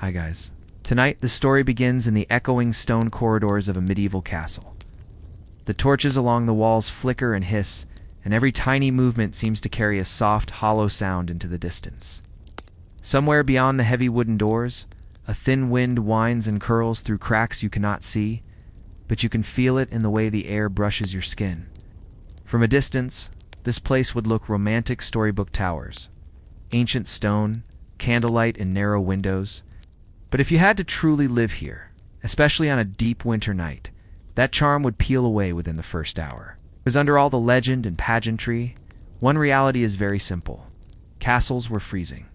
Hi guys. Tonight, the story begins in the echoing stone corridors of a medieval castle. The torches along the walls flicker and hiss, and every tiny movement seems to carry a soft, hollow sound into the distance. Somewhere beyond the heavy wooden doors, a thin wind winds and curls through cracks you cannot see, but you can feel it in the way the air brushes your skin. From a distance, this place would look romantic storybook towers, ancient stone, candlelight and narrow windows. But if you had to truly live here, especially on a deep winter night, that charm would peel away within the first hour. Because under all the legend and pageantry, one reality is very simple. Castles were freezing.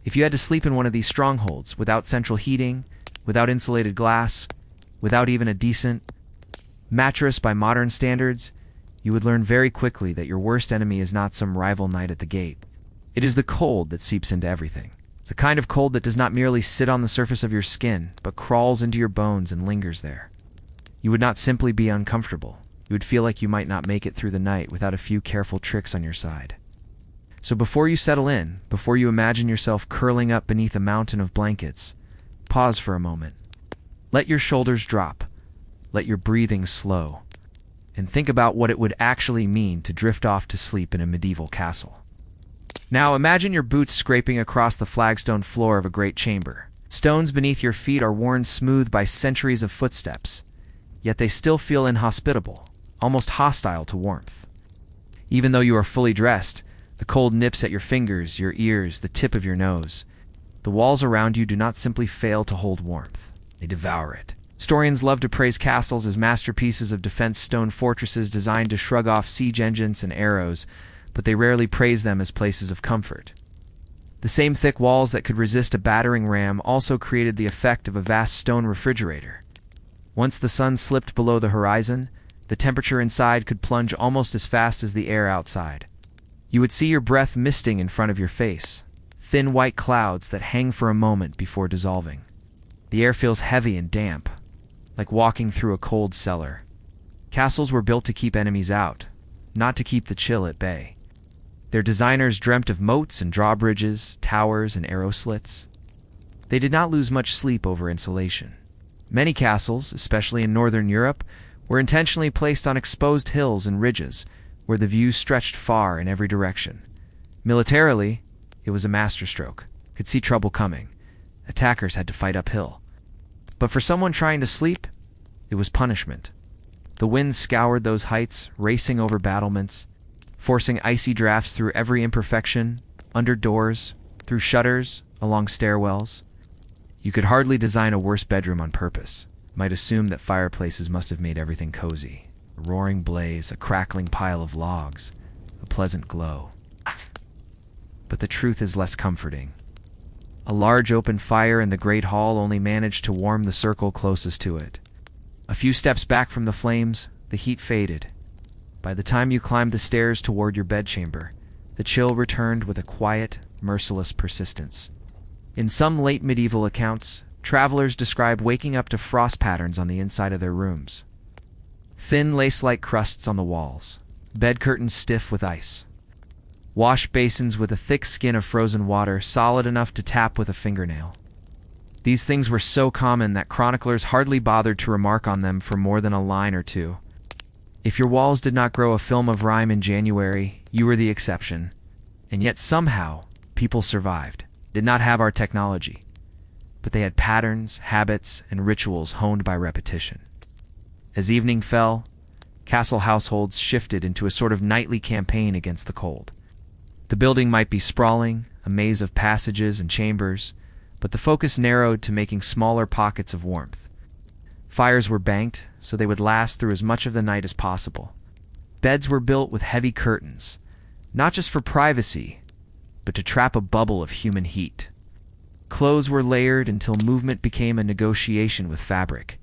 If you had to sleep in one of these strongholds without central heating, without insulated glass, without even a decent mattress by modern standards, you would learn very quickly that your worst enemy is not some rival knight at the gate. It is the cold that seeps into everything. It's the kind of cold that does not merely sit on the surface of your skin, but crawls into your bones and lingers there. You would not simply be uncomfortable. You would feel like you might not make it through the night without a few careful tricks on your side. So before you settle in, before you imagine yourself curling up beneath a mountain of blankets, pause for a moment. Let your shoulders drop. Let your breathing slow. And think about what it would actually mean to drift off to sleep in a medieval castle. Now imagine your boots scraping across the flagstone floor of a great chamber. Stones beneath your feet are worn smooth by centuries of footsteps, yet they still feel inhospitable, almost hostile to warmth. Even though you are fully dressed, the cold nips at your fingers, your ears, the tip of your nose. The walls around you do not simply fail to hold warmth. They devour it. Historians love to praise castles as masterpieces of defense stone fortresses designed to shrug off siege engines and arrows, but they rarely praise them as places of comfort. The same thick walls that could resist a battering ram also created the effect of a vast stone refrigerator. Once the sun slipped below the horizon, the temperature inside could plunge almost as fast as the air outside. You would see your breath misting in front of your face, thin white clouds that hang for a moment before dissolving. The air feels heavy and damp, like walking through a cold cellar. Castles were built to keep enemies out, not to keep the chill at bay. Their designers dreamt of moats and drawbridges, towers and arrow slits. They did not lose much sleep over insulation. Many castles, especially in northern Europe, were intentionally placed on exposed hills and ridges, where the view stretched far in every direction. Militarily, it was a masterstroke. Could see trouble coming. Attackers had to fight uphill. But for someone trying to sleep, it was punishment. The wind scoured those heights, racing over battlements, forcing icy drafts through every imperfection, under doors, through shutters, along stairwells. You could hardly design a worse bedroom on purpose. Might assume that fireplaces must have made everything cozy. A roaring blaze, a crackling pile of logs, a pleasant glow. But the truth is less comforting. A large open fire in the great hall only managed to warm the circle closest to it. A few steps back from the flames, the heat faded. By the time you climbed the stairs toward your bedchamber, the chill returned with a quiet, merciless persistence. In some late medieval accounts, travelers describe waking up to frost patterns on the inside of their rooms. Thin lace-like crusts on the walls, bed curtains stiff with ice, wash basins with a thick skin of frozen water solid enough to tap with a fingernail. These things were so common that chroniclers hardly bothered to remark on them for more than a line or two. If your walls did not grow a film of rime in January, you were the exception. And yet somehow, people survived. Did not have our technology, but they had patterns, habits, and rituals honed by repetition. As evening fell, castle households shifted into a sort of nightly campaign against the cold. The building might be sprawling, a maze of passages and chambers, but the focus narrowed to making smaller pockets of warmth. Fires were banked, so they would last through as much of the night as possible. Beds were built with heavy curtains, not just for privacy, but to trap a bubble of human heat. Clothes were layered until movement became a negotiation with fabric.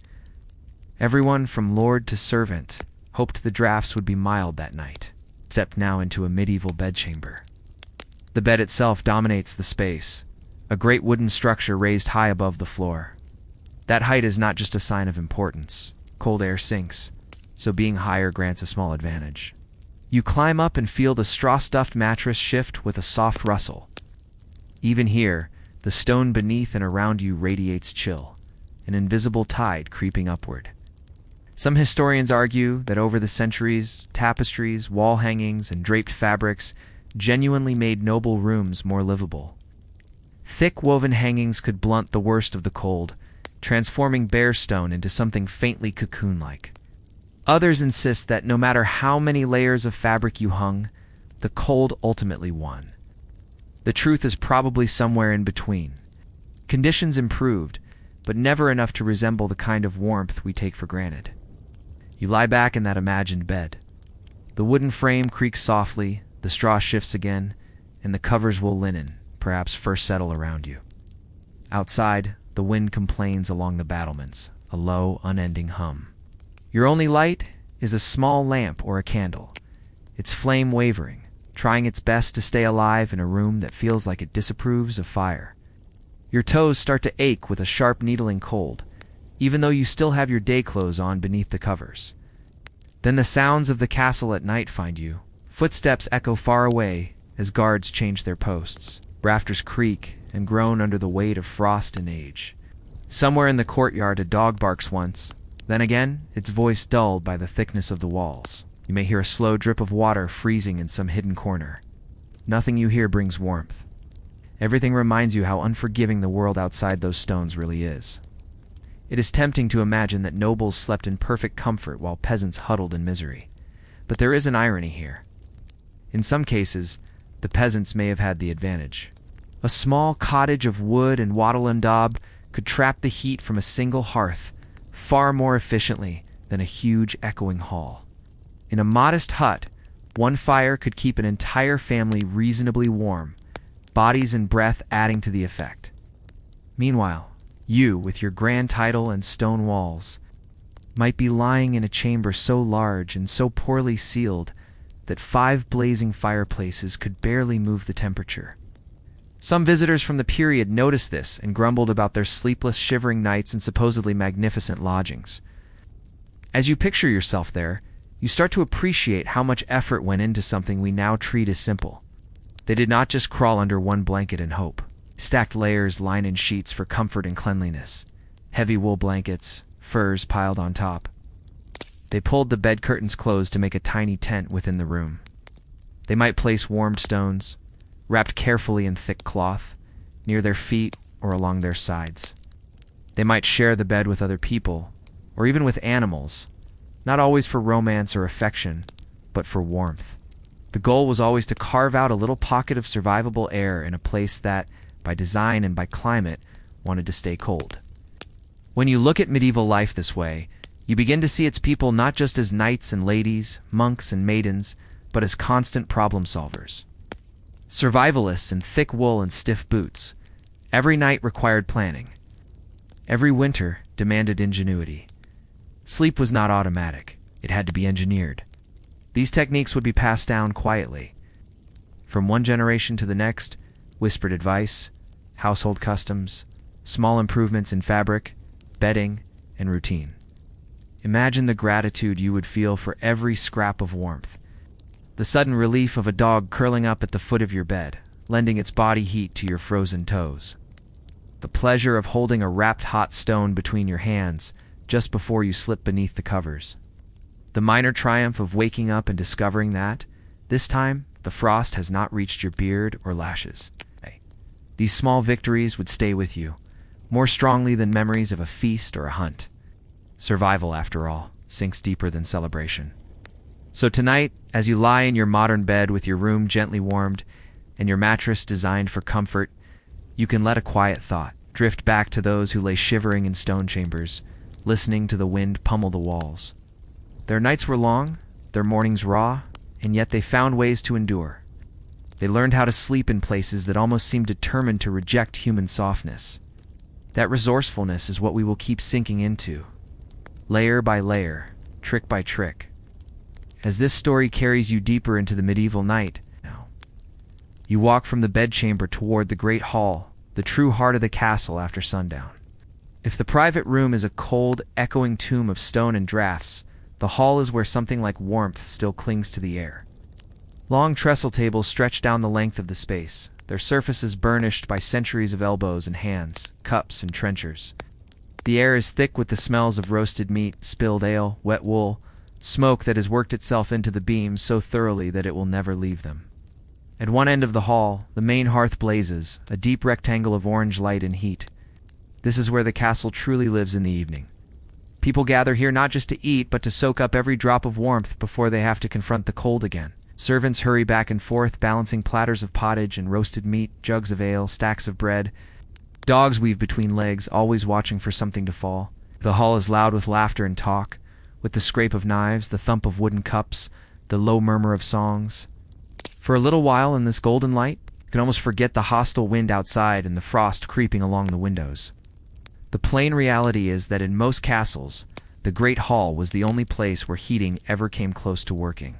Everyone from lord to servant hoped the drafts would be mild that night, except now into a medieval bedchamber. The bed itself dominates the space, a great wooden structure raised high above the floor. That height is not just a sign of importance. Cold air sinks, so being higher grants a small advantage. You climb up and feel the straw-stuffed mattress shift with a soft rustle. Even here, The stone beneath and around you radiates chill, an invisible tide creeping upward. Some historians argue that over the centuries, tapestries, wall hangings, and draped fabrics genuinely made noble rooms more livable. Thick woven hangings could blunt the worst of the cold, transforming bare stone into something faintly cocoon-like. Others insist that no matter how many layers of fabric you hung, the cold ultimately won. The truth is probably somewhere in between. Conditions improved, but never enough to resemble the kind of warmth we take for granted. You lie back in that imagined bed. The wooden frame creaks softly, the straw shifts again, and the covers will linen, perhaps first settle around you. Outside, the wind complains along the battlements, a low, unending hum. Your only light is a small lamp or a candle, its flame wavering, trying its best to stay alive in a room that feels like it disapproves of fire. Your toes start to ache with a sharp needling cold, even though you still have your day clothes on beneath the covers. Then the sounds of the castle at night find you. Footsteps echo far away as guards change their posts. Rafters creak and groan under the weight of frost and age. Somewhere in the courtyard a dog barks once, then again its voice dulled by the thickness of the walls. You may hear a slow drip of water freezing in some hidden corner. Nothing you hear brings warmth. Everything reminds you how unforgiving the world outside those stones really is. It is tempting to imagine that nobles slept in perfect comfort while peasants huddled in misery. But there is an irony here. In some cases, the peasants may have had the advantage. A small cottage of wood and wattle and daub could trap the heat from a single hearth far more efficiently than a huge echoing hall. In a modest hut, one fire could keep an entire family reasonably warm, bodies and breath adding to the effect. Meanwhile, you, with your grand title and stone walls, might be lying in a chamber so large and so poorly sealed that 5 blazing fireplaces could barely move the temperature. Some visitors from the period noticed this and grumbled about their sleepless, shivering nights and supposedly magnificent lodgings. As you picture yourself there, you start to appreciate how much effort went into something we now treat as simple. They did not just crawl under one blanket and hope. Stacked layers line in sheets for comfort and cleanliness. Heavy wool blankets, furs piled on top. They pulled the bed curtains closed to make a tiny tent within the room. They might place warmed stones, wrapped carefully in thick cloth, near their feet or along their sides. They might share the bed with other people, or even with animals, not always for romance or affection, but for warmth. The goal was always to carve out a little pocket of survivable air in a place that, by design and by climate, wanted to stay cold. When you look at medieval life this way, you begin to see its people not just as knights and ladies, monks and maidens, but as constant problem solvers. Survivalists in thick wool and stiff boots. Every night required planning. Every winter demanded ingenuity. Sleep was not automatic. It had to be engineered. These techniques would be passed down quietly. From one generation to the next, whispered advice, household customs, small improvements in fabric, bedding, and routine. Imagine the gratitude you would feel for every scrap of warmth. The sudden relief of a dog curling up at the foot of your bed, lending its body heat to your frozen toes. The pleasure of holding a wrapped hot stone between your hands just before you slip beneath the covers. The minor triumph of waking up and discovering that, this time, the frost has not reached your beard or lashes. These small victories would stay with you, more strongly than memories of a feast or a hunt. Survival, after all, sinks deeper than celebration. So tonight, as you lie in your modern bed with your room gently warmed and your mattress designed for comfort, you can let a quiet thought drift back to those who lay shivering in stone chambers, listening to the wind pummel the walls. Their nights were long, their mornings raw, and yet they found ways to endure. They learned how to sleep in places that almost seemed determined to reject human softness. That resourcefulness is what we will keep sinking into, layer by layer, trick by trick. As this story carries you deeper into the medieval night, you walk from the bedchamber toward the great hall, the true heart of the castle after sundown. If the private room is a cold, echoing tomb of stone and drafts, the hall is where something like warmth still clings to the air. Long trestle tables stretch down the length of the space, their surfaces burnished by centuries of elbows and hands, cups and trenchers. The air is thick with the smells of roasted meat, spilled ale, wet wool, smoke that has worked itself into the beams so thoroughly that it will never leave them. At one end of the hall, the main hearth blazes, a deep rectangle of orange light and heat. This is where the castle truly lives in the evening. People gather here not just to eat, but to soak up every drop of warmth before they have to confront the cold again. Servants hurry back and forth, balancing platters of pottage and roasted meat, jugs of ale, stacks of bread. Dogs weave between legs, always watching for something to fall. The hall is loud with laughter and talk, with the scrape of knives, the thump of wooden cups, the low murmur of songs. For a little while in this golden light, you can almost forget the hostile wind outside and the frost creeping along the windows. The plain reality is that in most castles, the Great Hall was the only place where heating ever came close to working.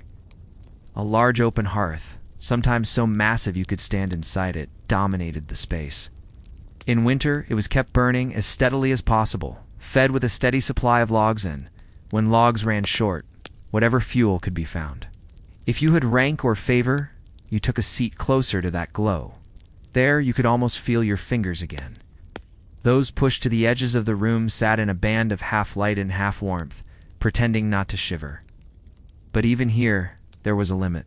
A large open hearth, sometimes so massive you could stand inside it, dominated the space. In winter, it was kept burning as steadily as possible, fed with a steady supply of logs and, when logs ran short, whatever fuel could be found. If you had rank or favor, you took a seat closer to that glow. There you could almost feel your fingers again. Those pushed to the edges of the room sat in a band of half light and half warmth, pretending not to shiver. But even here, there was a limit.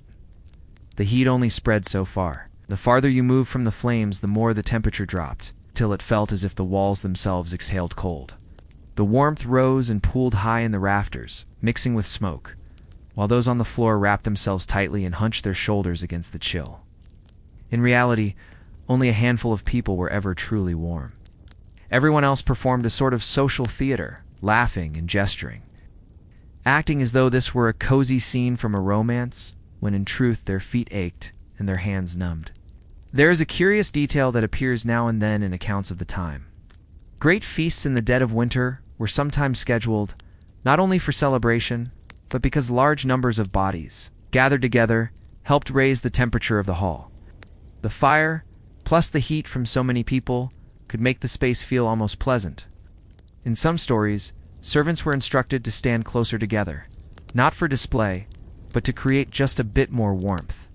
The heat only spread so far. The farther you moved from the flames, the more the temperature dropped, till it felt as if the walls themselves exhaled cold. The warmth rose and pooled high in the rafters, mixing with smoke, while those on the floor wrapped themselves tightly and hunched their shoulders against the chill. In reality, only a handful of people were ever truly warm. Everyone else performed a sort of social theater, laughing and gesturing, acting as though this were a cozy scene from a romance, when in truth their feet ached and their hands numbed. There is a curious detail that appears now and then in accounts of the time. Great feasts in the dead of winter were sometimes scheduled, not only for celebration, but because large numbers of bodies, gathered together, helped raise the temperature of the hall. The fire, plus the heat from so many people, could make the space feel almost pleasant. In some stories, servants were instructed to stand closer together, not for display, but to create just a bit more warmth.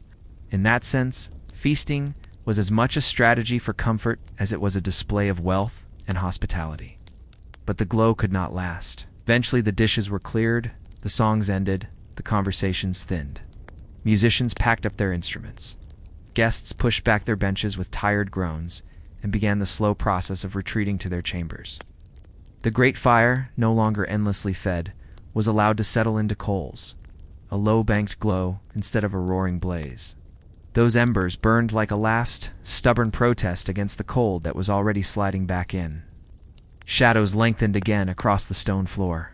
In that sense, feasting was as much a strategy for comfort as it was a display of wealth and hospitality. But the glow could not last. Eventually the dishes were cleared, the songs ended, the conversations thinned. Musicians packed up their instruments. Guests pushed back their benches with tired groans and began the slow process of retreating to their chambers. The great fire, no longer endlessly fed, was allowed to settle into coals, a low-banked glow instead of a roaring blaze. Those embers burned like a last, stubborn protest against the cold that was already sliding back in. Shadows lengthened again across the stone floor.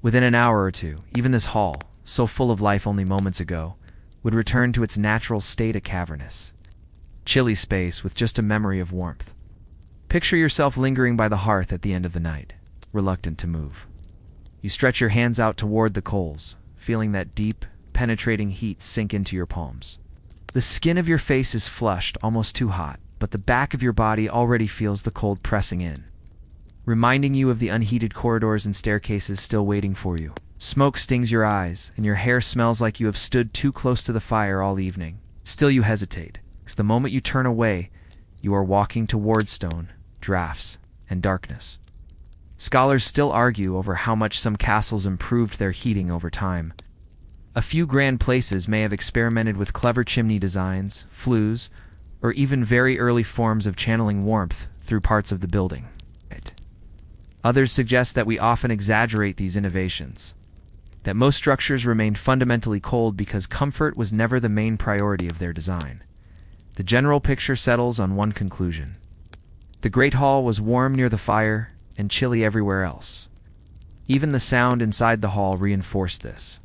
Within an hour or two, even this hall, so full of life only moments ago, would return to its natural state, a cavernous, chilly space with just a memory of warmth. Picture yourself lingering by the hearth at the end of the night, reluctant to move. You stretch your hands out toward the coals, feeling that deep, penetrating heat sink into your palms. The skin of your face is flushed, almost too hot, but the back of your body already feels the cold pressing in, reminding you of the unheated corridors and staircases still waiting for you. Smoke stings your eyes, and your hair smells like you have stood too close to the fire all evening. Still you hesitate, because the moment you turn away, you are walking toward stone, drafts, and darkness. Scholars still argue over how much some castles improved their heating over time. A few grand places may have experimented with clever chimney designs, flues, or even very early forms of channeling warmth through parts of the building. Others suggest that we often exaggerate these innovations, that most structures remained fundamentally cold because comfort was never the main priority of their design. The general picture settles on one conclusion. The Great Hall was warm near the fire and chilly everywhere else. Even the sound inside the hall reinforced this.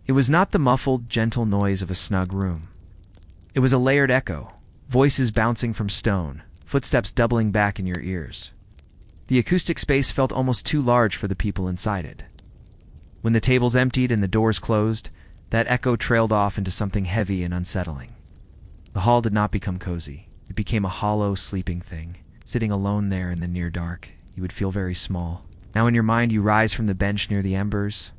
It was not the muffled, gentle noise of a snug room. It was a layered echo, voices bouncing from stone, footsteps doubling back in your ears. The acoustic space felt almost too large for the people inside it. When the tables emptied and the doors closed, that echo trailed off into something heavy and unsettling. The hall did not become cozy. It became a hollow, sleeping thing. Sitting alone there in the near dark, you would feel very small. Now in your mind you rise from the bench near the embers.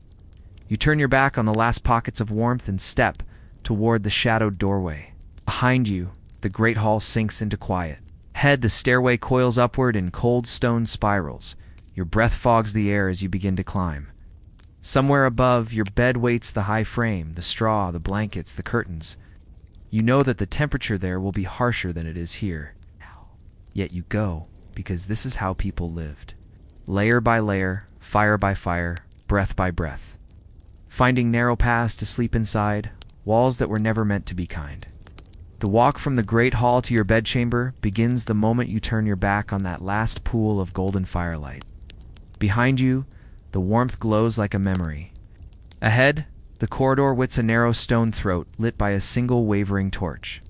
You turn your back on the last pockets of warmth and step toward the shadowed doorway. Behind you, the great hall sinks into quiet. Ahead, the stairway coils upward in cold stone spirals. Your breath fogs the air as you begin to climb. Somewhere above, your bed waits the high frame, the straw, the blankets, the curtains. You know that the temperature there will be harsher than it is here. Yet you go, because this is how people lived. Layer by layer, fire by fire, breath by breath. Finding narrow paths to sleep inside, walls that were never meant to be kind. The walk from the great hall to your bedchamber begins the moment you turn your back on that last pool of golden firelight. Behind you, the warmth glows like a memory. Ahead, the corridor wits a narrow stone throat lit by a single wavering torch.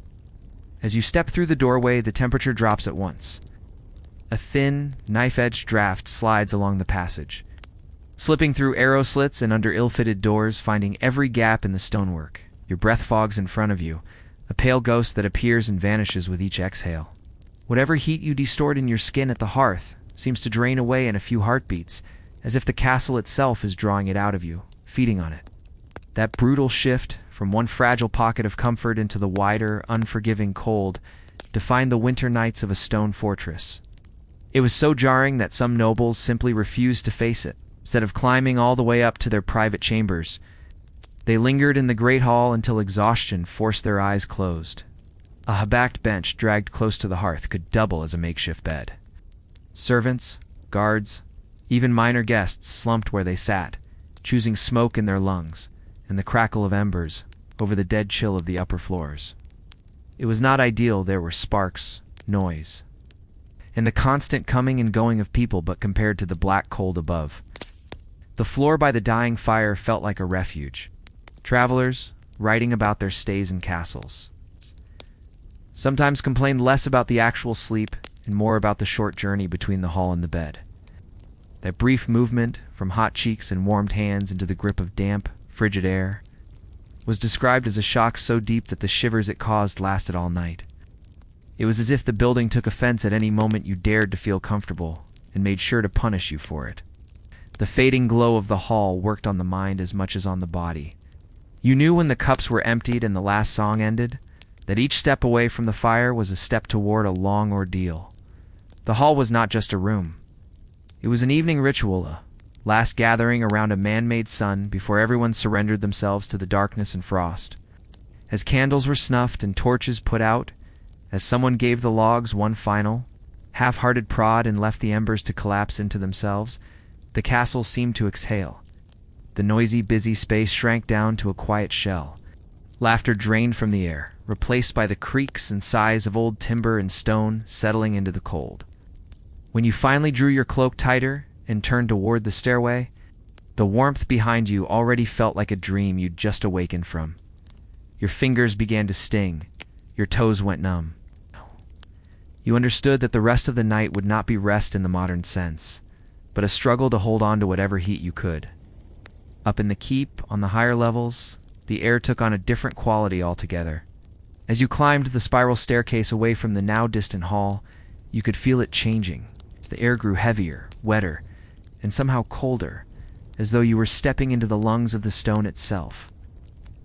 As you step through the doorway, the temperature drops at once. A thin, knife-edged draft slides along the passage, slipping through arrow slits and under ill-fitted doors, finding every gap in the stonework. Your breath fogs in front of you, a pale ghost that appears and vanishes with each exhale. Whatever heat you stored in your skin at the hearth seems to drain away in a few heartbeats, as if the castle itself is drawing it out of you, feeding on it. That brutal shift from one fragile pocket of comfort into the wider, unforgiving cold defined the winter nights of a stone fortress. It was so jarring that some nobles simply refused to face it. Instead of climbing all the way up to their private chambers, they lingered in the great hall until exhaustion forced their eyes closed. A high-backed bench dragged close to the hearth could double as a makeshift bed. Servants, guards, even minor guests slumped where they sat, choosing smoke in their lungs and the crackle of embers over the dead chill of the upper floors. It was not ideal. There were sparks, noise, and the constant coming and going of people, but compared to the black cold above, the floor by the dying fire felt like a refuge. Travelers, writing about their stays in castles, sometimes complained less about the actual sleep and more about the short journey between the hall and the bed. That brief movement from hot cheeks and warmed hands into the grip of damp, frigid air was described as a shock so deep that the shivers it caused lasted all night. It was as if the building took offense at any moment you dared to feel comfortable and made sure to punish you for it. The fading glow of the hall worked on the mind as much as on the body. You knew when the cups were emptied and the last song ended, that each step away from the fire was a step toward a long ordeal. The hall was not just a room. It was an evening ritual, a last gathering around a man-made sun before everyone surrendered themselves to the darkness and frost. As candles were snuffed and torches put out, as someone gave the logs one final, half-hearted prod and left the embers to collapse into themselves, the castle seemed to exhale. The noisy, busy space shrank down to a quiet shell. Laughter drained from the air, replaced by the creaks and sighs of old timber and stone settling into the cold. When you finally drew your cloak tighter and turned toward the stairway, the warmth behind you already felt like a dream you'd just awakened from. Your fingers began to sting. Your toes went numb. You understood that the rest of the night would not be rest in the modern sense, but a struggle to hold on to whatever heat you could. Up in the keep, on the higher levels, the air took on a different quality altogether. As you climbed the spiral staircase away from the now distant hall, you could feel it changing. As the air grew heavier, wetter, and somehow colder, as though you were stepping into the lungs of the stone itself.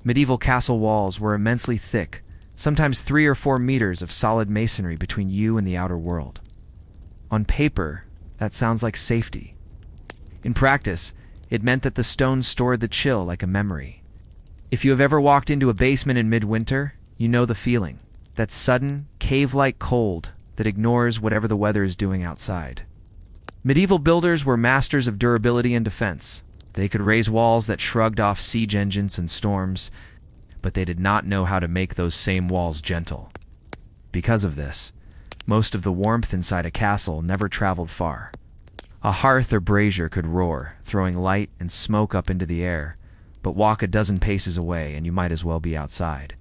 Medieval castle walls were immensely thick, sometimes 3 or 4 meters of solid masonry between you and the outer world. On paper, that sounds like safety. In practice, it meant that the stones stored the chill like a memory. If you have ever walked into a basement in midwinter, you know the feeling. That sudden, cave-like cold that ignores whatever the weather is doing outside. Medieval builders were masters of durability and defense. They could raise walls that shrugged off siege engines and storms, but they did not know how to make those same walls gentle. Because of this, most of the warmth inside a castle never traveled far. A hearth or brazier could roar, throwing light and smoke up into the air, but walk a dozen paces away and you might as well be outside.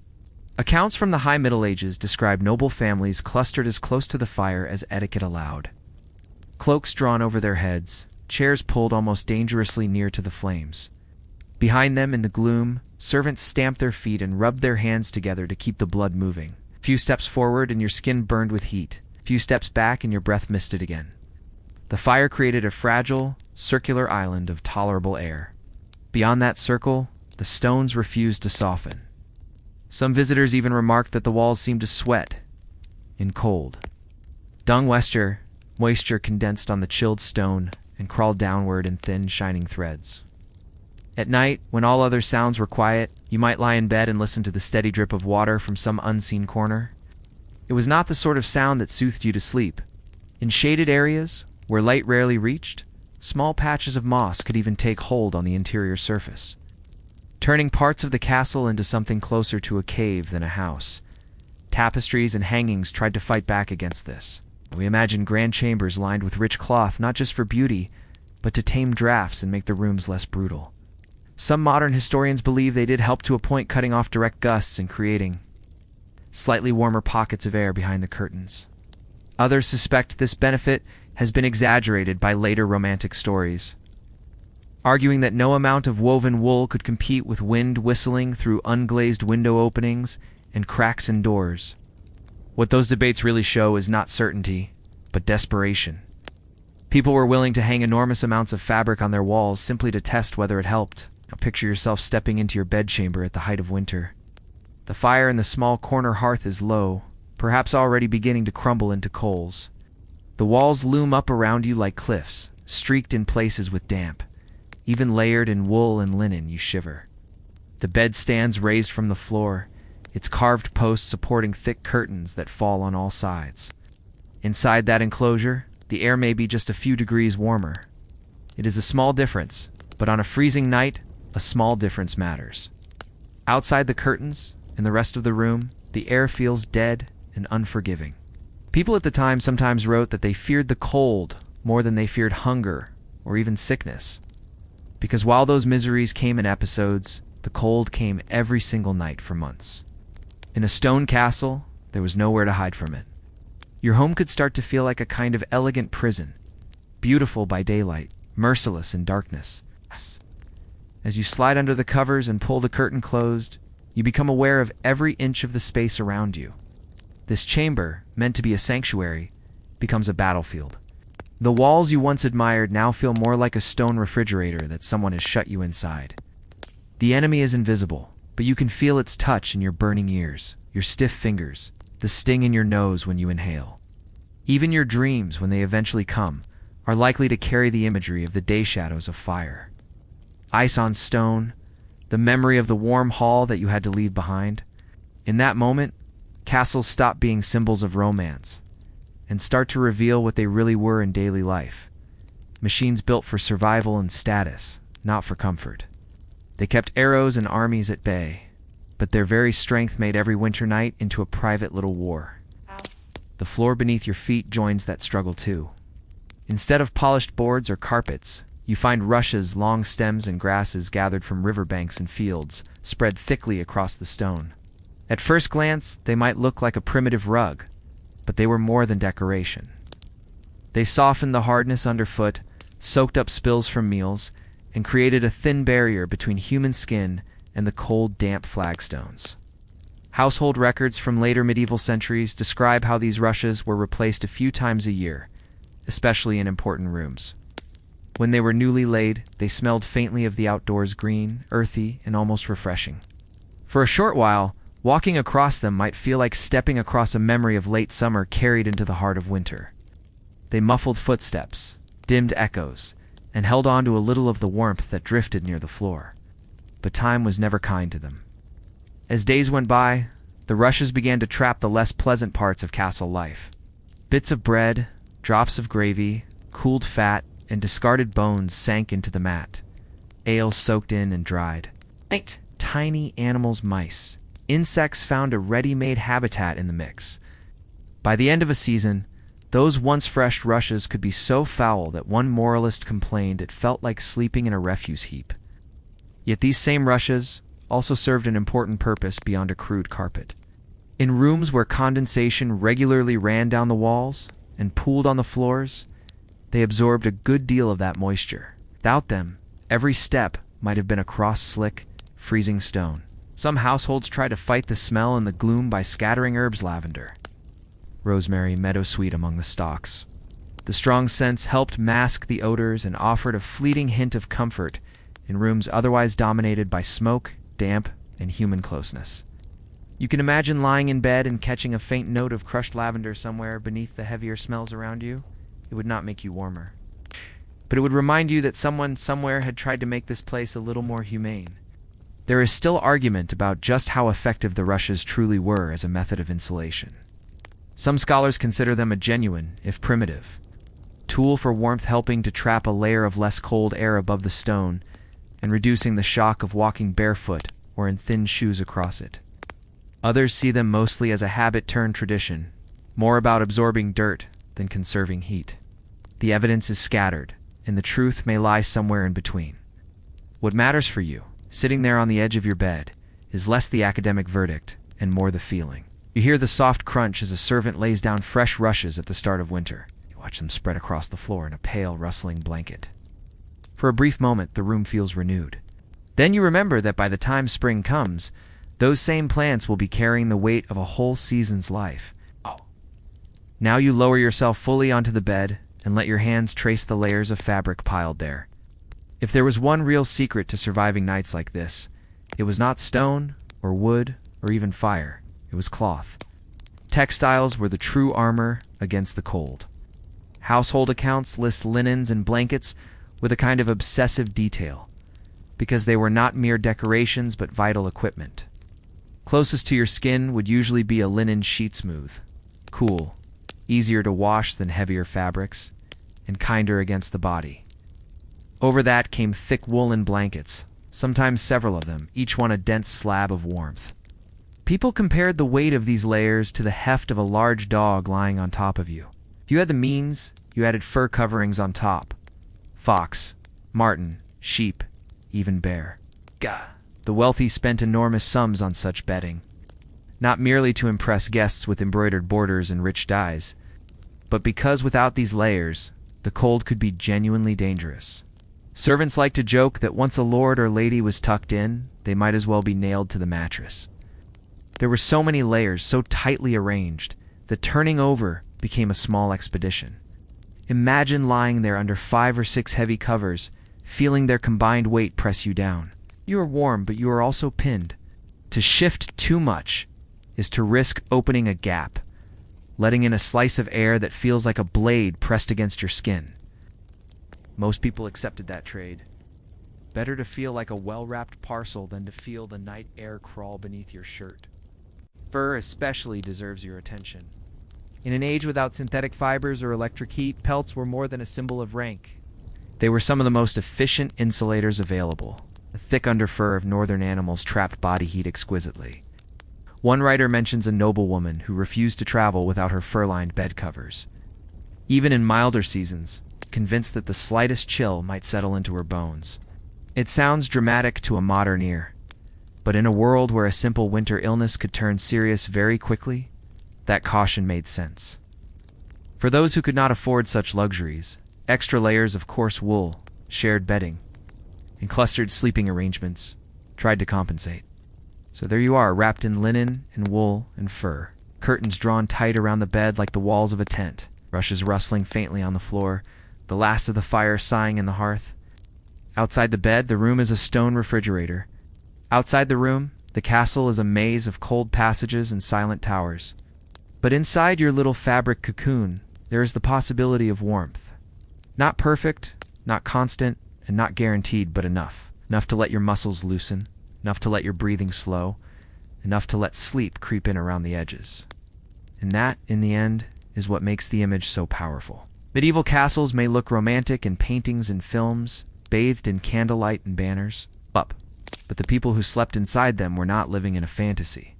Accounts from the High Middle Ages describe noble families clustered as close to the fire as etiquette allowed. Cloaks drawn over their heads, chairs pulled almost dangerously near to the flames. Behind them in the gloom, servants stamped their feet and rubbed their hands together to keep the blood moving. A few steps forward and your skin burned with heat. A few steps back and your breath misted again. The fire created a fragile, circular island of tolerable air. Beyond that circle, the stones refused to soften. Some visitors even remarked that the walls seemed to sweat, in cold. Dung moisture condensed on the chilled stone and crawled downward in thin, shining threads. At night, when all other sounds were quiet, you might lie in bed and listen to the steady drip of water from some unseen corner. It was not the sort of sound that soothed you to sleep. In shaded areas, where light rarely reached, small patches of moss could even take hold on the interior surface, turning parts of the castle into something closer to a cave than a house. Tapestries and hangings tried to fight back against this. We imagined grand chambers lined with rich cloth, not just for beauty, but to tame drafts and make the rooms less brutal. Some modern historians believe they did help to a point, cutting off direct gusts and creating slightly warmer pockets of air behind the curtains. Others suspect this benefit has been exaggerated by later romantic stories, arguing that no amount of woven wool could compete with wind whistling through unglazed window openings and cracks in doors. What those debates really show is not certainty, but desperation. People were willing to hang enormous amounts of fabric on their walls simply to test whether it helped. Now picture yourself stepping into your bedchamber at the height of winter. The fire in the small corner hearth is low, perhaps already beginning to crumble into coals. The walls loom up around you like cliffs, streaked in places with damp. Even layered in wool and linen, you shiver. The bed stands raised from the floor, its carved posts supporting thick curtains that fall on all sides. Inside that enclosure, the air may be just a few degrees warmer. It is a small difference, but on a freezing night, a small difference matters. Outside the curtains, in the rest of the room, the air feels dead and unforgiving. People at the time sometimes wrote that they feared the cold more than they feared hunger or even sickness. Because while those miseries came in episodes, the cold came every single night for months. In a stone castle, there was nowhere to hide from it. Your home could start to feel like a kind of elegant prison, beautiful by daylight, merciless in darkness. As you slide under the covers and pull the curtain closed, you become aware of every inch of the space around you. This chamber, meant to be a sanctuary, becomes a battlefield. The walls you once admired now feel more like a stone refrigerator that someone has shut you inside. The enemy is invisible, but you can feel its touch in your burning ears, your stiff fingers, the sting in your nose when you inhale. Even your dreams, when they eventually come, are likely to carry the imagery of the day shadows of fire. Ice on stone, the memory of the warm hall that you had to leave behind. In that moment, castles stop being symbols of romance and start to reveal what they really were in daily life. Machines built for survival and status, not for comfort. They kept arrows and armies at bay, but their very strength made every winter night into a private little war. The floor beneath your feet joins that struggle too. Instead of polished boards or carpets, you find rushes, long stems, and grasses gathered from riverbanks and fields, spread thickly across the stone. At first glance, they might look like a primitive rug, but they were more than decoration. They softened the hardness underfoot, soaked up spills from meals, and created a thin barrier between human skin and the cold, damp flagstones. Household records from later medieval centuries describe how these rushes were replaced a few times a year, especially in important rooms. When they were newly laid, they smelled faintly of the outdoors, green, earthy, and almost refreshing. For a short while, walking across them might feel like stepping across a memory of late summer carried into the heart of winter. They muffled footsteps, dimmed echoes, and held on to a little of the warmth that drifted near the floor. But time was never kind to them. As days went by, the rushes began to trap the less pleasant parts of castle life. Bits of bread, drops of gravy, cooled fat, and discarded bones sank into the mat. Ale soaked in and dried. Tiny animals, mice, insects found a ready-made habitat in the mix. By the end of a season, those once fresh rushes could be so foul that one moralist complained it felt like sleeping in a refuse heap. Yet these same rushes also served an important purpose beyond a crude carpet. In rooms where condensation regularly ran down the walls and pooled on the floors, they absorbed a good deal of that moisture. Without them, every step might have been across slick, freezing stone. Some households try to fight the smell and the gloom by scattering herbs, lavender, rosemary, meadowsweet among the stalks. The strong scents helped mask the odors and offered a fleeting hint of comfort in rooms otherwise dominated by smoke, damp, and human closeness. You can imagine lying in bed and catching a faint note of crushed lavender somewhere beneath the heavier smells around you. It would not make you warmer, but it would remind you that someone somewhere had tried to make this place a little more humane. There is still argument about just how effective the rushes truly were as a method of insulation. Some scholars consider them a genuine, if primitive, tool for warmth, helping to trap a layer of less cold air above the stone and reducing the shock of walking barefoot or in thin shoes across it. Others see them mostly as a habit-turned-tradition, more about absorbing dirt than conserving heat. The evidence is scattered, and the truth may lie somewhere in between. What matters for you, sitting there on the edge of your bed, is less the academic verdict and more the feeling. You hear the soft crunch as a servant lays down fresh rushes at the start of winter. You watch them spread across the floor in a pale, rustling blanket. For a brief moment, the room feels renewed. Then you remember that by the time spring comes, those same plants will be carrying the weight of a whole season's life. Now you lower yourself fully onto the bed and let your hands trace the layers of fabric piled there. If there was one real secret to surviving nights like this, it was not stone or wood or even fire. It was cloth. Textiles were the true armor against the cold. Household accounts list linens and blankets with a kind of obsessive detail, because they were not mere decorations but vital equipment. Closest to your skin would usually be a linen sheet, smooth, cool, easier to wash than heavier fabrics, and kinder against the body. Over that came thick woolen blankets, sometimes several of them, each one a dense slab of warmth. People compared the weight of these layers to the heft of a large dog lying on top of you. If you had the means, you added fur coverings on top. Fox, marten, sheep, even bear. Gah! The wealthy spent enormous sums on such bedding, not merely to impress guests with embroidered borders and rich dyes, but because without these layers, the cold could be genuinely dangerous. Servants liked to joke that once a lord or lady was tucked in, they might as well be nailed to the mattress. There were so many layers, so tightly arranged, that turning over became a small expedition. Imagine lying there under 5 or 6 heavy covers, feeling their combined weight press you down. You are warm, but you are also pinned. To shift too much is to risk opening a gap, letting in a slice of air that feels like a blade pressed against your skin. Most people accepted that trade. Better to feel like a well-wrapped parcel than to feel the night air crawl beneath your shirt. Fur especially deserves your attention. In an age without synthetic fibers or electric heat, pelts were more than a symbol of rank. They were some of the most efficient insulators available. The thick underfur of northern animals trapped body heat exquisitely. One writer mentions a noblewoman who refused to travel without her fur-lined bed covers, even in milder seasons, convinced that the slightest chill might settle into her bones. It sounds dramatic to a modern ear, but in a world where a simple winter illness could turn serious very quickly, that caution made sense. For those who could not afford such luxuries, extra layers of coarse wool, shared bedding, and clustered sleeping arrangements tried to compensate. So there you are, wrapped in linen and wool and fur, curtains drawn tight around the bed like the walls of a tent, rushes rustling faintly on the floor, the last of the fire sighing in the hearth. Outside the bed, the room is a stone refrigerator. Outside the room, the castle is a maze of cold passages and silent towers. But inside your little fabric cocoon, there is the possibility of warmth. Not perfect, not constant, and not guaranteed, but enough. Enough to let your muscles loosen, enough to let your breathing slow, enough to let sleep creep in around the edges. And that, in the end, is what makes the image so powerful. Medieval castles may look romantic in paintings and films, bathed in candlelight and banners, but the people who slept inside them were not living in a fantasy.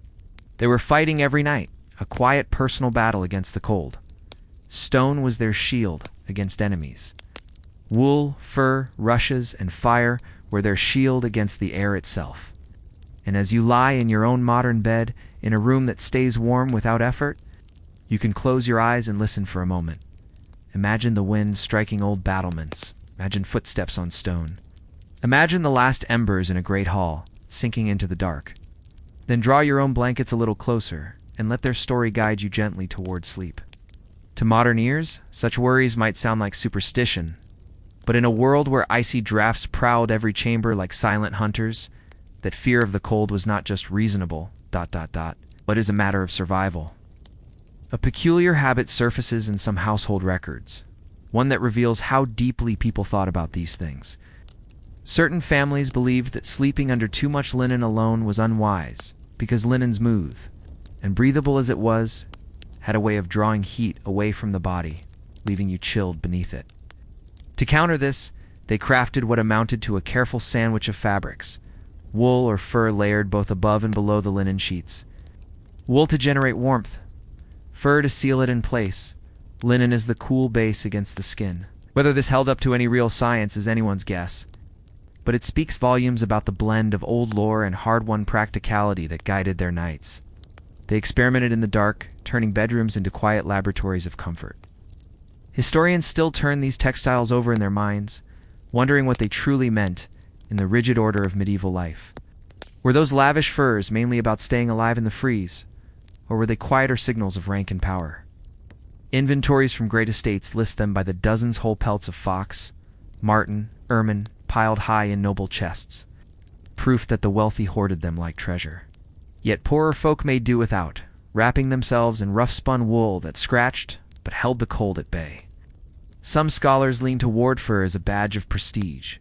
They were fighting every night, a quiet personal battle against the cold. Stone was their shield against enemies. Wool, fur, rushes, and fire were their shield against the air itself. And as you lie in your own modern bed, in a room that stays warm without effort, you can close your eyes and listen for a moment. Imagine the wind striking old battlements. Imagine footsteps on stone. Imagine the last embers in a great hall, sinking into the dark. Then draw your own blankets a little closer, and let their story guide you gently toward sleep. To modern ears, such worries might sound like superstition, but in a world where icy drafts prowled every chamber like silent hunters, that fear of the cold was not just reasonable, but is a matter of survival. A peculiar habit surfaces in some household records, one that reveals how deeply people thought about these things. Certain families believed that sleeping under too much linen alone was unwise, because linen smooth, and breathable as it was, had a way of drawing heat away from the body, leaving you chilled beneath it. To counter this, they crafted what amounted to a careful sandwich of fabrics, wool or fur layered both above and below the linen sheets. Wool to generate warmth, fur to seal it in place, linen as the cool base against the skin. Whether this held up to any real science is anyone's guess, but it speaks volumes about the blend of old lore and hard-won practicality that guided their nights. They experimented in the dark, turning bedrooms into quiet laboratories of comfort. Historians still turn these textiles over in their minds, wondering what they truly meant in the rigid order of medieval life. Were those lavish furs mainly about staying alive in the freeze, or were they quieter signals of rank and power? Inventories from great estates list them by the dozens whole pelts of fox, marten, ermine, piled high in noble chests, proof that the wealthy hoarded them like treasure. Yet poorer folk made do without, wrapping themselves in rough-spun wool that scratched but held the cold at bay. Some scholars lean toward fur as a badge of prestige,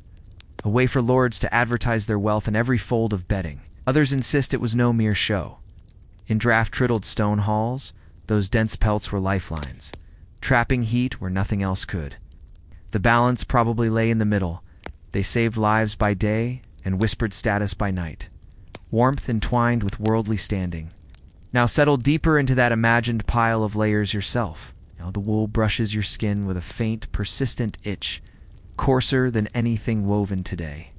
a way for lords to advertise their wealth in every fold of bedding. Others insist it was no mere show. In draft-riddled stone halls, those dense pelts were lifelines, trapping heat where nothing else could. The balance probably lay in the middle. They saved lives by day and whispered status by night, warmth entwined with worldly standing. Now settle deeper into that imagined pile of layers yourself. Now the wool brushes your skin with a faint, persistent itch, coarser than anything woven today.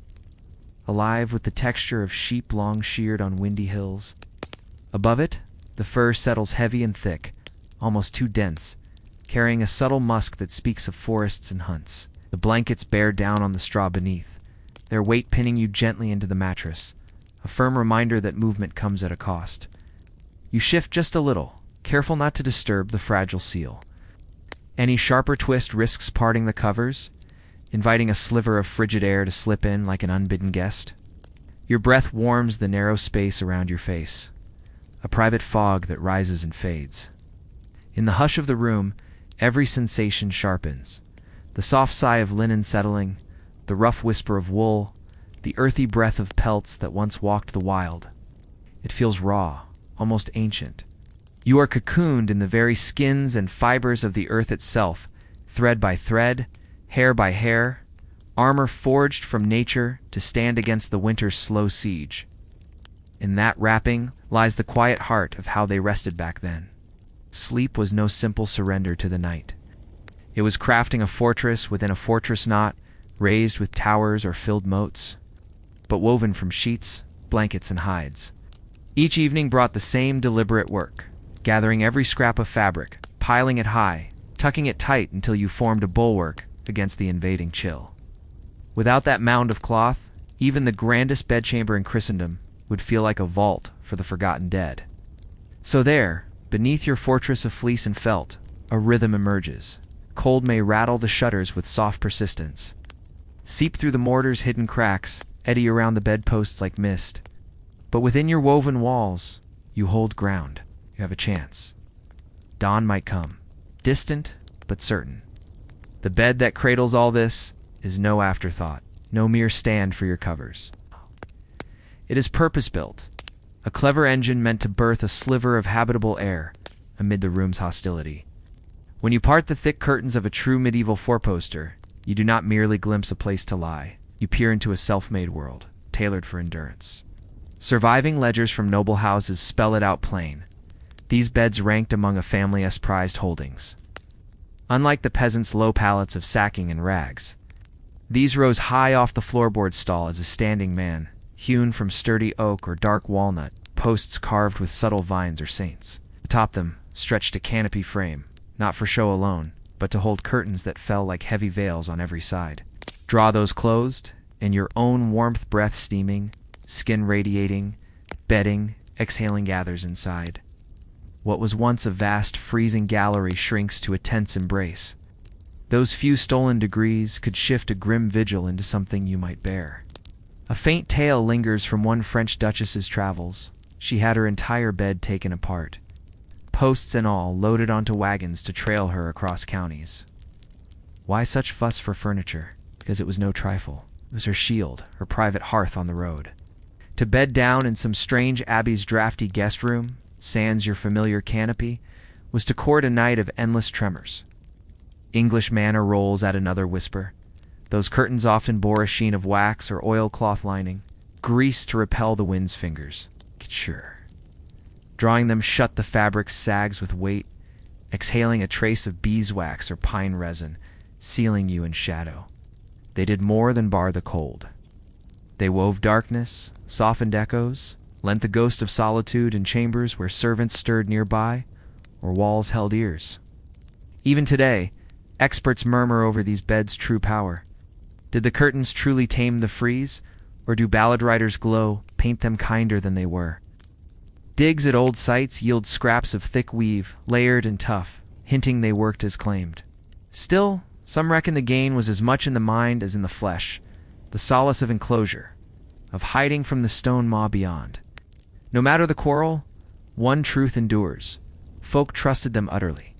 Alive with the texture of sheep long sheared on windy hills. Above it, the fur settles heavy and thick, almost too dense, carrying a subtle musk that speaks of forests and hunts. The blankets bear down on the straw beneath, their weight pinning you gently into the mattress, a firm reminder that movement comes at a cost. You shift just a little, careful not to disturb the fragile seal. Any sharper twist risks parting the covers, inviting a sliver of frigid air to slip in like an unbidden guest. Your breath warms the narrow space around your face, a private fog that rises and fades. In the hush of the room, every sensation sharpens. The soft sigh of linen settling, the rough whisper of wool, the earthy breath of pelts that once walked the wild. It feels raw, almost ancient. You are cocooned in the very skins and fibers of the earth itself, thread by thread, hair by hair, armor forged from nature to stand against the winter's slow siege. In that wrapping lies the quiet heart of how they rested back then. Sleep was no simple surrender to the night. It was crafting a fortress within a fortress not raised with towers or filled moats, but woven from sheets, blankets, and hides. Each evening brought the same deliberate work, gathering every scrap of fabric, piling it high, tucking it tight until you formed a bulwark against the invading chill. Without that mound of cloth, even the grandest bedchamber in Christendom would feel like a vault for the forgotten dead. So there, beneath your fortress of fleece and felt, a rhythm emerges. Cold may rattle the shutters with soft persistence, seep through the mortar's hidden cracks, eddy around the bedposts like mist. But within your woven walls, you hold ground. You have a chance. Dawn might come, distant but certain. The bed that cradles all this is no afterthought, no mere stand for your covers. It is purpose-built, a clever engine meant to birth a sliver of habitable air amid the room's hostility. When you part the thick curtains of a true medieval four-poster, you do not merely glimpse a place to lie. You peer into a self-made world, tailored for endurance. Surviving ledgers from noble houses spell it out plain. These beds ranked among a family's prized holdings. Unlike the peasants' low pallets of sacking and rags, these rose high off the floorboard stall as a standing man, hewn from sturdy oak or dark walnut, posts carved with subtle vines or saints. Atop them stretched a canopy frame, not for show alone, but to hold curtains that fell like heavy veils on every side. Draw those closed, and your own warmth breath steaming, skin radiating, bedding, exhaling gathers inside. What was once a vast freezing gallery shrinks to a tense embrace. Those few stolen degrees could shift a grim vigil into something you might bear. A faint tale lingers from one French duchess's travels, She had her entire bed taken apart, posts and all loaded onto wagons to trail her across counties. Why such fuss for furniture? Because it was no trifle. It was her shield, her private hearth on the road. To bed down in some strange abbey's drafty guest room, sans your familiar canopy, was to court a night of endless tremors. English manner rolls at another whisper. Those curtains often bore a sheen of wax or oilcloth lining, greased to repel the wind's fingers. Sure. Drawing them shut, the fabric sags with weight, exhaling a trace of beeswax or pine resin, sealing you in shadow. They did more than bar the cold. They wove darkness, softened echoes, lent the ghost of solitude in chambers where servants stirred nearby, or walls held ears. Even today, experts murmur over these beds' true power. Did the curtains truly tame the freeze, or do ballad writers' glow paint them kinder than they were? Digs at old sites yield scraps of thick weave, layered and tough, hinting they worked as claimed. Still, some reckon the gain was as much in the mind as in the flesh, the solace of enclosure, of hiding from the stone maw beyond. No matter the quarrel, one truth endures. Folk trusted them utterly.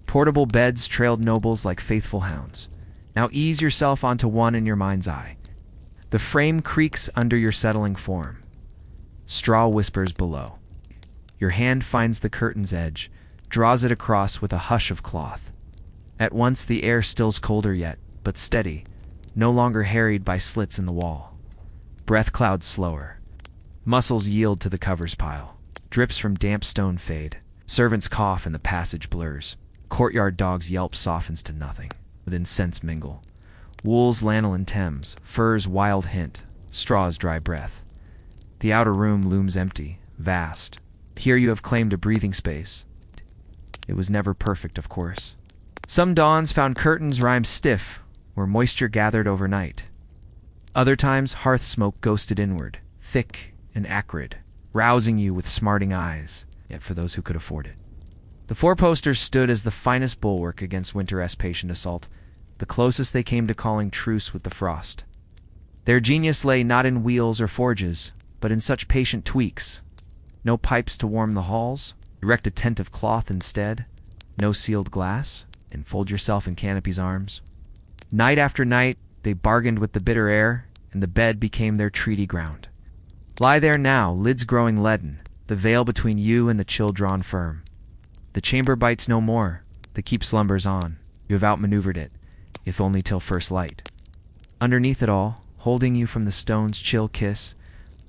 Portable beds trailed nobles like faithful hounds. Now ease yourself onto one in your mind's eye. The frame creaks under your settling form. Straw whispers below. Your hand finds the curtain's edge, draws it across with a hush of cloth. At once the air stills colder yet, but steady, no longer harried by slits in the wall. Breath clouds slower. Muscles yield to the cover's pile. Drips from damp stone fade. Servants cough and the passage blurs. Courtyard dogs yelp softens to nothing. Within scents mingle. Wool's lanolin Thames, fur's wild hint, straw's dry breath. The outer room looms empty, vast. Here you have claimed a breathing space. It was never perfect, of course. Some dawns found curtains rhyme stiff, where moisture gathered overnight. Other times hearth smoke ghosted inward, thick and acrid, rousing you with smarting eyes, yet for those who could afford it. The four-posters stood as the finest bulwark against winter's patient assault, the closest they came to calling truce with the frost. Their genius lay not in wheels or forges, but in such patient tweaks. No pipes to warm the halls, erect a tent of cloth instead. No sealed glass, enfold yourself in canopy's arms. Night after night, they bargained with the bitter air, and the bed became their treaty ground. Lie there now, lids growing leaden, the veil between you and the chill drawn firm. The chamber bites no more, the keep slumbers on. You have outmaneuvered it, if only till first light. Underneath it all, holding you from the stone's chill kiss,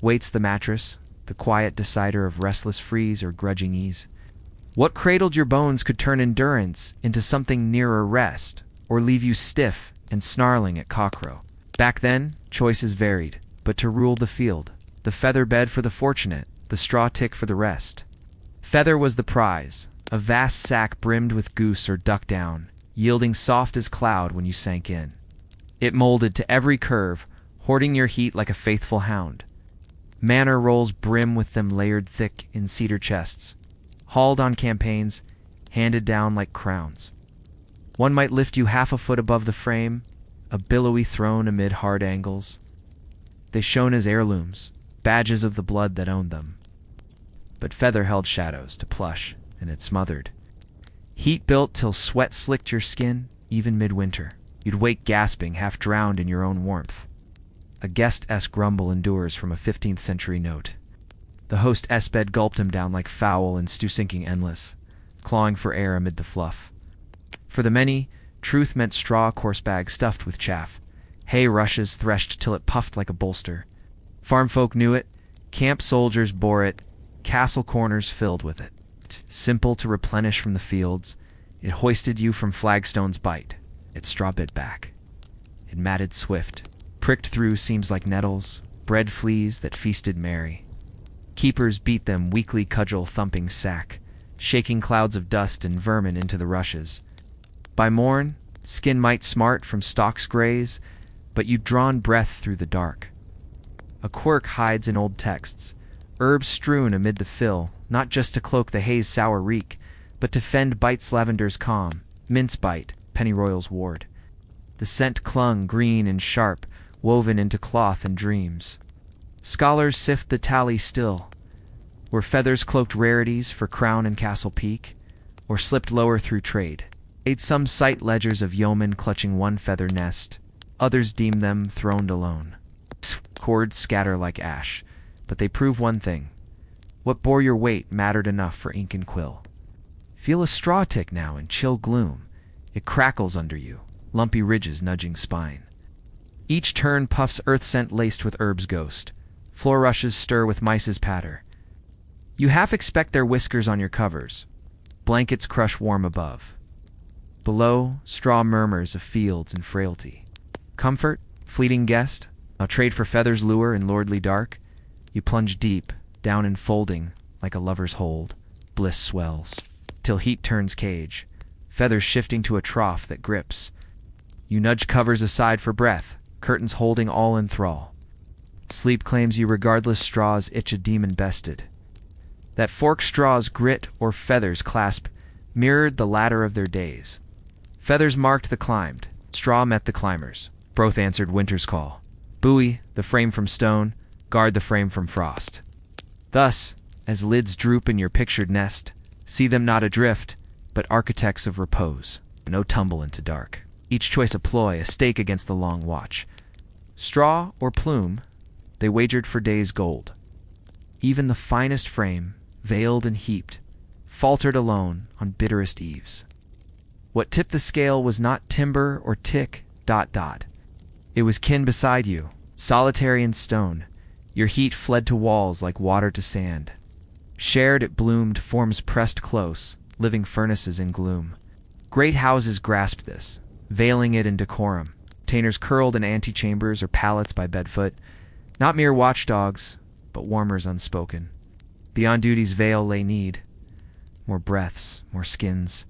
waits the mattress, the quiet decider of restless freeze or grudging ease. What cradled your bones could turn endurance into something nearer rest, or leave you stiff and snarling at cockcrow. Back then, choices varied, but to rule the field, the feather bed for the fortunate, the straw tick for the rest. Feather was the prize, a vast sack brimmed with goose or duck down, yielding soft as cloud when you sank in. It molded to every curve, hoarding your heat like a faithful hound. Manor rolls brim with them layered thick in cedar chests, hauled on campaigns, handed down like crowns. One might lift you half a foot above the frame, a billowy throne amid hard angles. They shone as heirlooms, badges of the blood that owned them. But feather held shadows to plush, and it smothered. Heat built till sweat slicked your skin, even midwinter. You'd wake gasping, half drowned in your own warmth. A guest-esque grumble endures from a 15th century note. The host-s bed gulped him down like fowl and stew-sinking endless, clawing for air amid the fluff. For the many, truth meant straw coarse bag stuffed with chaff, hay rushes threshed till it puffed like a bolster. Farm folk knew it, camp soldiers bore it, castle corners filled with it. Simple to replenish from the fields, it hoisted you from flagstone's bite. It straw bit back. It matted swift, pricked through seams like nettles, bred fleas that feasted merry. Keepers beat them weakly cudgel-thumping sack, shaking clouds of dust and vermin into the rushes. By morn, skin might smart from stalks graze, but you'd drawn breath through the dark. A quirk hides in old texts, herbs strewn amid the fill, not just to cloak the hay's sour reek, but to fend Bite's lavender's calm, mince bite, pennyroyal's ward. The scent clung green and sharp, woven into cloth and dreams. Scholars sift the tally still. Were feathers cloaked rarities for crown and castle peak, or slipped lower through trade? Some cite ledgers of yeomen clutching one feather nest, others deem them throned alone. Cords scatter like ash, but they prove one thing: what bore your weight mattered enough for ink and quill. Feel a straw tick now in chill gloom. It crackles under you, lumpy ridges nudging spine. Each turn puffs earth scent laced with herb's ghost. Floor rushes stir with mice's patter. You half expect their whiskers on your covers. Blankets crush warm above. Below, straw murmurs of fields and frailty. Comfort, fleeting guest, I'll trade for feathers lure in lordly dark. You plunge deep, down enfolding, like a lover's hold. Bliss swells, till heat turns cage, feathers shifting to a trough that grips. You nudge covers aside for breath, curtains holding all in thrall. Sleep claims you regardless straws itch a demon bested. That forked straws grit or feathers clasp mirrored the ladder of their days. Feathers marked the climbed, straw met the climbers. Both answered winter's call. Buoy the frame from stone, guard the frame from frost. Thus, as lids droop in your pictured nest, see them not adrift, but architects of repose. No tumble into dark. Each choice a ploy, a stake against the long watch. Straw or plume, they wagered for day's gold. Even the finest frame, veiled and heaped, faltered alone on bitterest eves. What tipped the scale was not timber or tick, ... It was kin beside you, solitary in stone. Your heat fled to walls like water to sand. Shared it bloomed, forms pressed close, living furnaces in gloom. Great houses grasped this, veiling it in decorum. Tainers curled in antechambers or pallets by bedfoot, not mere watchdogs, but warmers unspoken. Beyond duty's veil lay need. More breaths, more skins,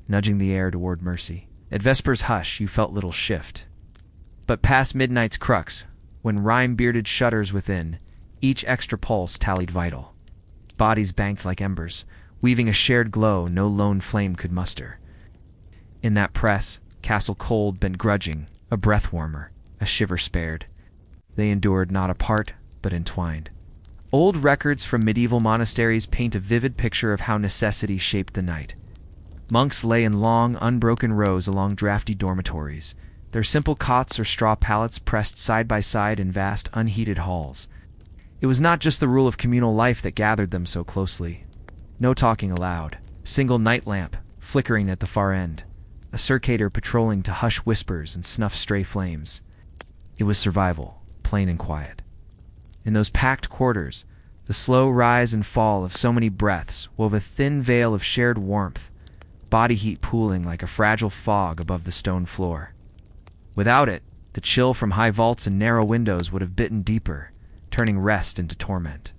nudging the air toward mercy. At vesper's hush you felt little shift. But past midnight's crux, when rime-bearded shudders within, each extra pulse tallied vital. Bodies banked like embers, weaving a shared glow no lone flame could muster. In that press, castle cold bent grudging, a breath warmer, a shiver spared. They endured not apart, but entwined. Old records from medieval monasteries paint a vivid picture of how necessity shaped the night. Monks lay in long, unbroken rows along drafty dormitories, their simple cots or straw pallets pressed side by side in vast, unheated halls. It was not just the rule of communal life that gathered them so closely. No talking aloud, single night lamp flickering at the far end, a circator patrolling to hush whispers and snuff stray flames. It was survival, plain and quiet. In those packed quarters, the slow rise and fall of so many breaths wove a thin veil of shared warmth, body heat pooling like a fragile fog above the stone floor. Without it, the chill from high vaults and narrow windows would have bitten deeper, turning rest into torment.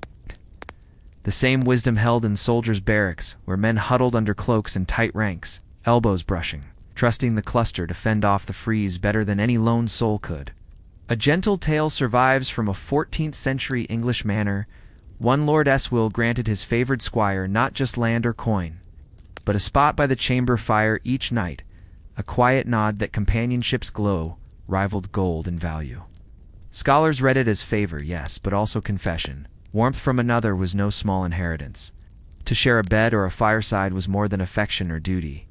The same wisdom held in soldiers' barracks, where men huddled under cloaks in tight ranks, elbows brushing, trusting the cluster to fend off the freeze better than any lone soul could. A gentle tale survives from a 14th-century English manor. One Lord Eswill granted his favored squire not just land or coin, but a spot by the chamber fire each night, a quiet nod that companionship's glow rivaled gold in value. Scholars read it as favor, yes, but also confession. Warmth from another was no small inheritance. To share a bed or a fireside was more than affection or duty.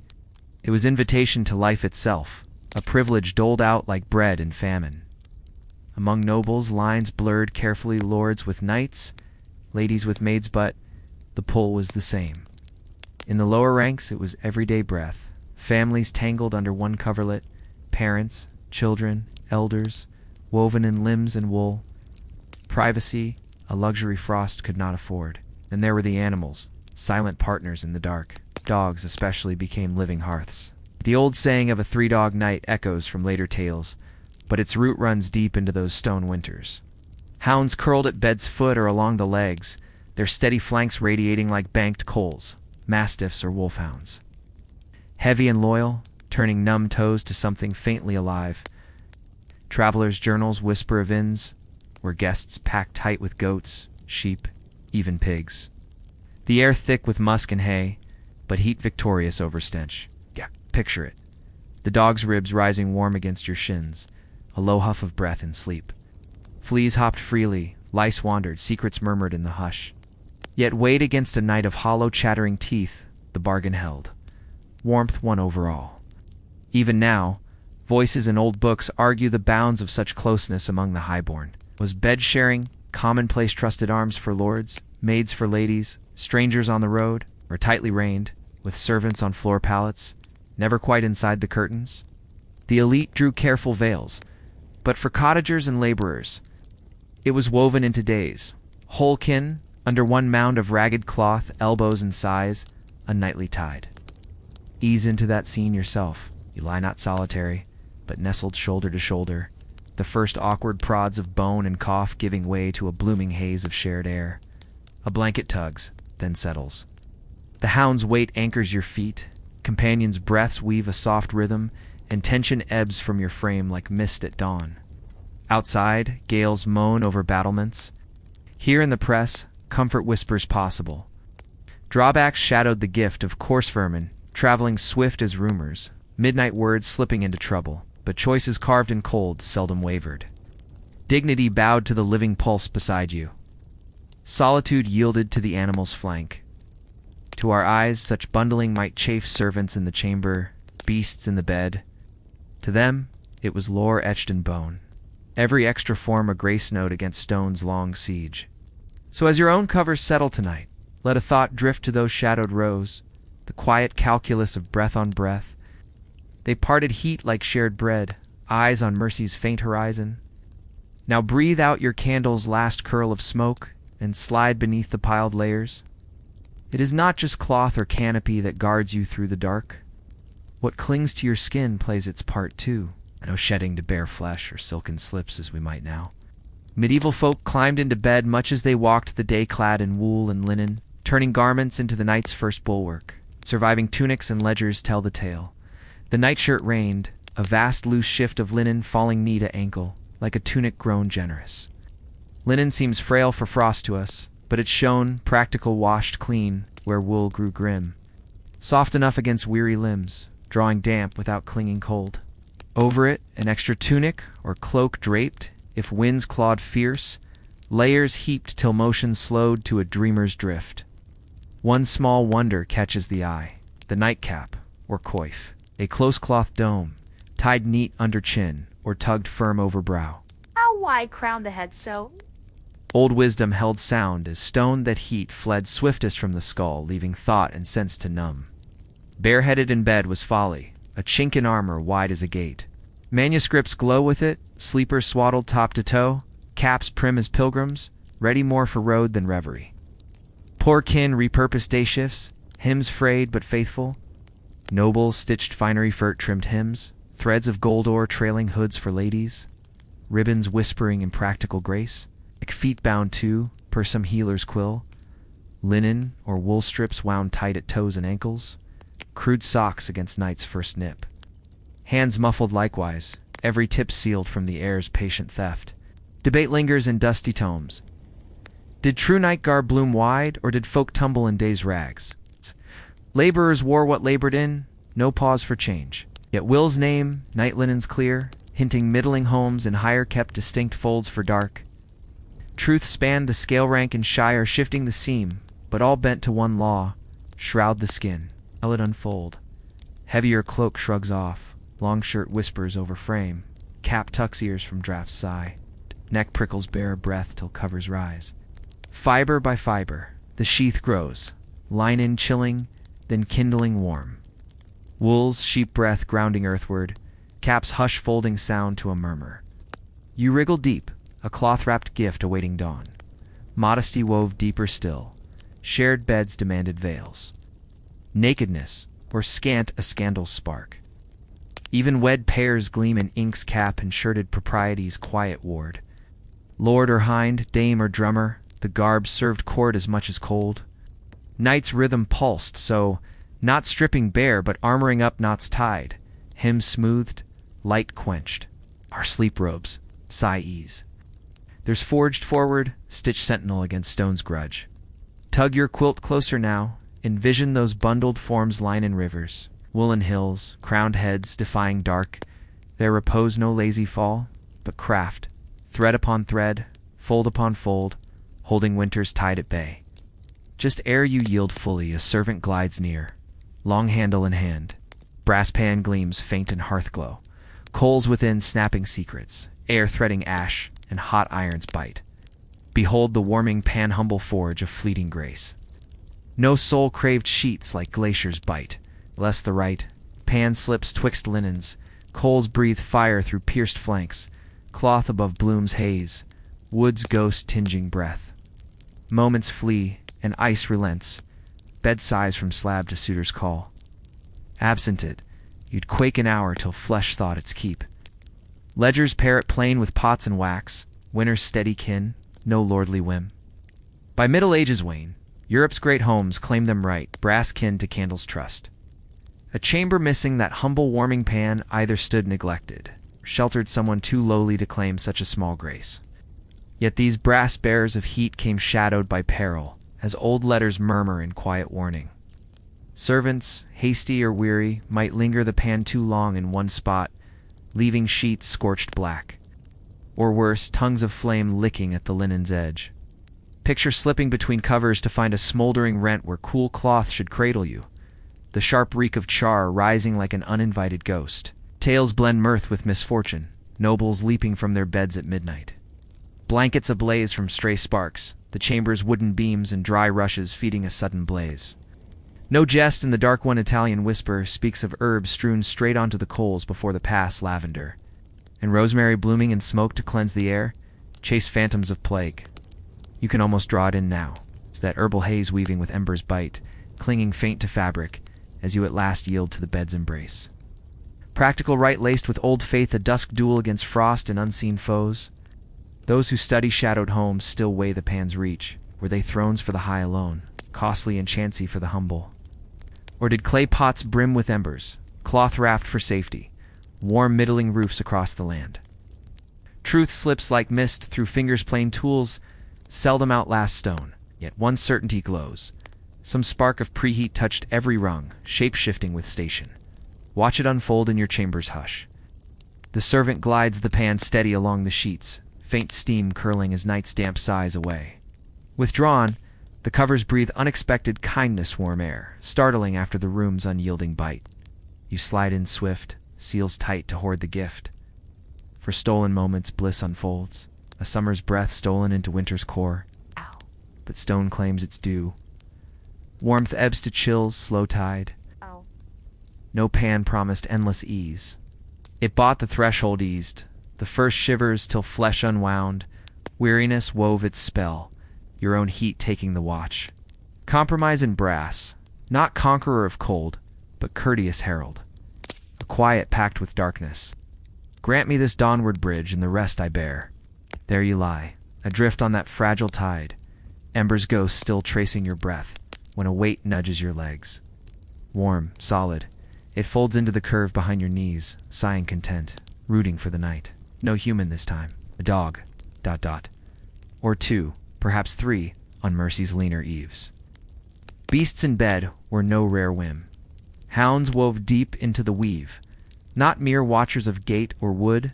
It was invitation to life itself, a privilege doled out like bread in famine. Among nobles, lines blurred carefully, lords with knights, ladies with maids, but the pull was the same. In the lower ranks, it was everyday breath. Families tangled under one coverlet, parents, children, elders, woven in limbs and wool. Privacy, a luxury frost could not afford. And there were the animals, silent partners in the dark. Dogs especially became living hearths. The old saying of a three-dog night echoes from later tales, but its root runs deep into those stone winters. Hounds curled at bed's foot or along the legs, their steady flanks radiating like banked coals, mastiffs or wolfhounds. Heavy and loyal, turning numb toes to something faintly alive. Travelers' journals whisper of inns, where guests packed tight with goats, sheep, even pigs. The air thick with musk and hay, but heat victorious over stench. Yeah, picture it. The dog's ribs rising warm against your shins, a low huff of breath in sleep. Fleas hopped freely, lice wandered, secrets murmured in the hush. Yet weighed against a night of hollow chattering teeth, the bargain held. Warmth won over all. Even now, voices in old books argue the bounds of such closeness among the highborn. Was bed-sharing, commonplace trusted arms for lords, maids for ladies, strangers on the road, or tightly reined, with servants on floor pallets, never quite inside the curtains? The elite drew careful veils, but for cottagers and laborers, it was woven into days, whole kin, under one mound of ragged cloth, elbows and sighs, a nightly tide. Ease into that scene yourself. You lie not solitary, but nestled shoulder to shoulder, the first awkward prods of bone and cough giving way to a blooming haze of shared air. A blanket tugs, then settles. The hound's weight anchors your feet, companions' breaths weave a soft rhythm, and tension ebbs from your frame like mist at dawn. Outside, gales moan over battlements. Here in the press, comfort whispers possible. Drawbacks shadowed the gift of coarse vermin, traveling swift as rumors, midnight words slipping into trouble, but choices carved in cold seldom wavered. Dignity bowed to the living pulse beside you. Solitude yielded to the animal's flank. To our eyes, such bundling might chafe servants in the chamber, beasts in the bed. To them, it was lore etched in bone, every extra form a grace note against stone's long siege. So as your own covers settle tonight, let a thought drift to those shadowed rows, the quiet calculus of breath on breath. They parted heat like shared bread, eyes on mercy's faint horizon. Now breathe out your candle's last curl of smoke and slide beneath the piled layers. It is not just cloth or canopy that guards you through the dark. What clings to your skin plays its part too, no shedding to bare flesh or silken slips as we might now. Medieval folk climbed into bed much as they walked the day clad in wool and linen, turning garments into the night's first bulwark. Surviving tunics and ledgers tell the tale. The nightshirt reigned, a vast loose shift of linen falling knee to ankle, like a tunic grown generous. Linen seems frail for frost to us, but it shone, practical, washed clean, where wool grew grim. Soft enough against weary limbs, drawing damp without clinging cold. Over it, an extra tunic or cloak draped, if winds clawed fierce, layers heaped till motion slowed to a dreamer's drift. One small wonder catches the eye, the nightcap, or coif, a close-cloth dome, tied neat under chin, or tugged firm over brow. How wide crown the head so? Old wisdom held sound as stone that heat fled swiftest from the skull, leaving thought and sense to numb. Bareheaded in bed was folly, a chink in armor wide as a gate. Manuscripts glow with it, sleepers swaddled top to toe, caps prim as pilgrims, ready more for road than reverie. Poor kin repurposed day shifts, hymns frayed but faithful. Nobles stitched finery furt trimmed hymns, threads of gold ore trailing hoods for ladies, ribbons whispering in practical grace, like feet bound too, per some healer's quill, linen or wool strips wound tight at toes and ankles, crude socks against night's first nip. Hands muffled likewise, every tip sealed from the air's patient theft. Debate lingers in dusty tomes. Did true night garb bloom wide, or did folk tumble in day's rags? Laborers wore what labored in, no pause for change. Yet Will's name, night linens clear, hinting middling homes and higher kept distinct folds for dark. Truth spanned the scale rank and shire, shifting the seam, but all bent to one law: shroud the skin, let it unfold. Heavier cloak shrugs off, long shirt whispers over frame, cap tucks ears from draft's sigh, neck prickles bare breath till covers rise. Fiber by fiber, the sheath grows, line-in chilling, then kindling warm. Wool's sheep breath grounding earthward, cap's hush folding sound to a murmur. You wriggle deep, a cloth-wrapped gift awaiting dawn. Modesty wove deeper still, shared beds demanded veils. Nakedness, or scant a scandal's spark. Even wed pairs gleam in ink's cap and shirted propriety's quiet ward. Lord or hind, dame or drummer, the garb served court as much as cold. Night's rhythm pulsed, so, not stripping bare, but armoring up knots tied, hymn smoothed, light quenched. Our sleep robes, sigh ease. There's forged forward, stitched sentinel against stone's grudge. Tug your quilt closer now, envision those bundled forms line in rivers, woolen hills, crowned heads defying dark. There repose no lazy fall, but craft, thread upon thread, fold upon fold, holding winter's tide at bay. Just ere you yield fully, a servant glides near, long handle in hand. Brass pan gleams faint in hearth glow, coals within snapping secrets, air threading ash, and hot irons bite. Behold the warming pan, humble forge of fleeting grace. No soul craved sheets like glaciers bite, lest the right pan slips twixt linens, coals breathe fire through pierced flanks, cloth above bloom's haze, wood's ghost tinging breath. Moments flee, and ice relents, bed sighs from slab to suitor's call. Absent it, you'd quake an hour till flesh thought its keep. Ledgers pair it plain with pots and wax, winter's steady kin, no lordly whim. By Middle Ages wane, Europe's great homes claim them right, brass kin to candles trust. A chamber missing that humble warming pan either stood neglected, or sheltered someone too lowly to claim such a small grace. Yet these brass bearers of heat came shadowed by peril, as old letters murmur in quiet warning. Servants, hasty or weary, might linger the pan too long in one spot, leaving sheets scorched black. Or worse, tongues of flame licking at the linen's edge. Picture slipping between covers to find a smoldering rent where cool cloth should cradle you, the sharp reek of char rising like an uninvited ghost. Tales blend mirth with misfortune, nobles leaping from their beds at midnight. Blankets ablaze from stray sparks, the chamber's wooden beams and dry rushes feeding a sudden blaze. No jest in the dark one Italian whisper speaks of herbs strewn straight onto the coals before the pass lavender, and rosemary blooming in smoke to cleanse the air, chase phantoms of plague. You can almost draw it in now, as that herbal haze weaving with embers bite, clinging faint to fabric, as you at last yield to the bed's embrace. Practical rite laced with old faith, a dusk duel against frost and unseen foes. Those who study shadowed homes still weigh the pan's reach. Were they thrones for the high alone, costly and chancy for the humble? Or did clay pots brim with embers, cloth raft for safety, warm middling roofs across the land? Truth slips like mist through fingers' plain tools, seldom outlast stone, yet one certainty glows. Some spark of preheat touched every rung, shape-shifting with station. Watch it unfold in your chamber's hush. The servant glides the pan steady along the sheets, faint steam curling as night's damp sighs away. Withdrawn, the covers breathe unexpected kindness, warm air, startling after the room's unyielding bite. You slide in swift, seals tight to hoard the gift. For stolen moments bliss unfolds, a summer's breath stolen into winter's core. Ow. But stone claims its due. Warmth ebbs to chills, slow tide. Oh. No pan promised endless ease. It bought the threshold eased, the first shivers till flesh unwound. Weariness wove its spell, your own heat taking the watch. Compromise in brass, not conqueror of cold, but courteous herald. A quiet pact with darkness. Grant me this dawnward bridge, and the rest I bear. There you lie, adrift on that fragile tide, embers ghost still tracing your breath, when a weight nudges your legs. Warm, solid, it folds into the curve behind your knees, sighing content, rooting for the night. No human this time, a dog, ... Or two, perhaps three, on mercy's leaner eaves. Beasts in bed were no rare whim. Hounds wove deep into the weave, not mere watchers of gate or wood,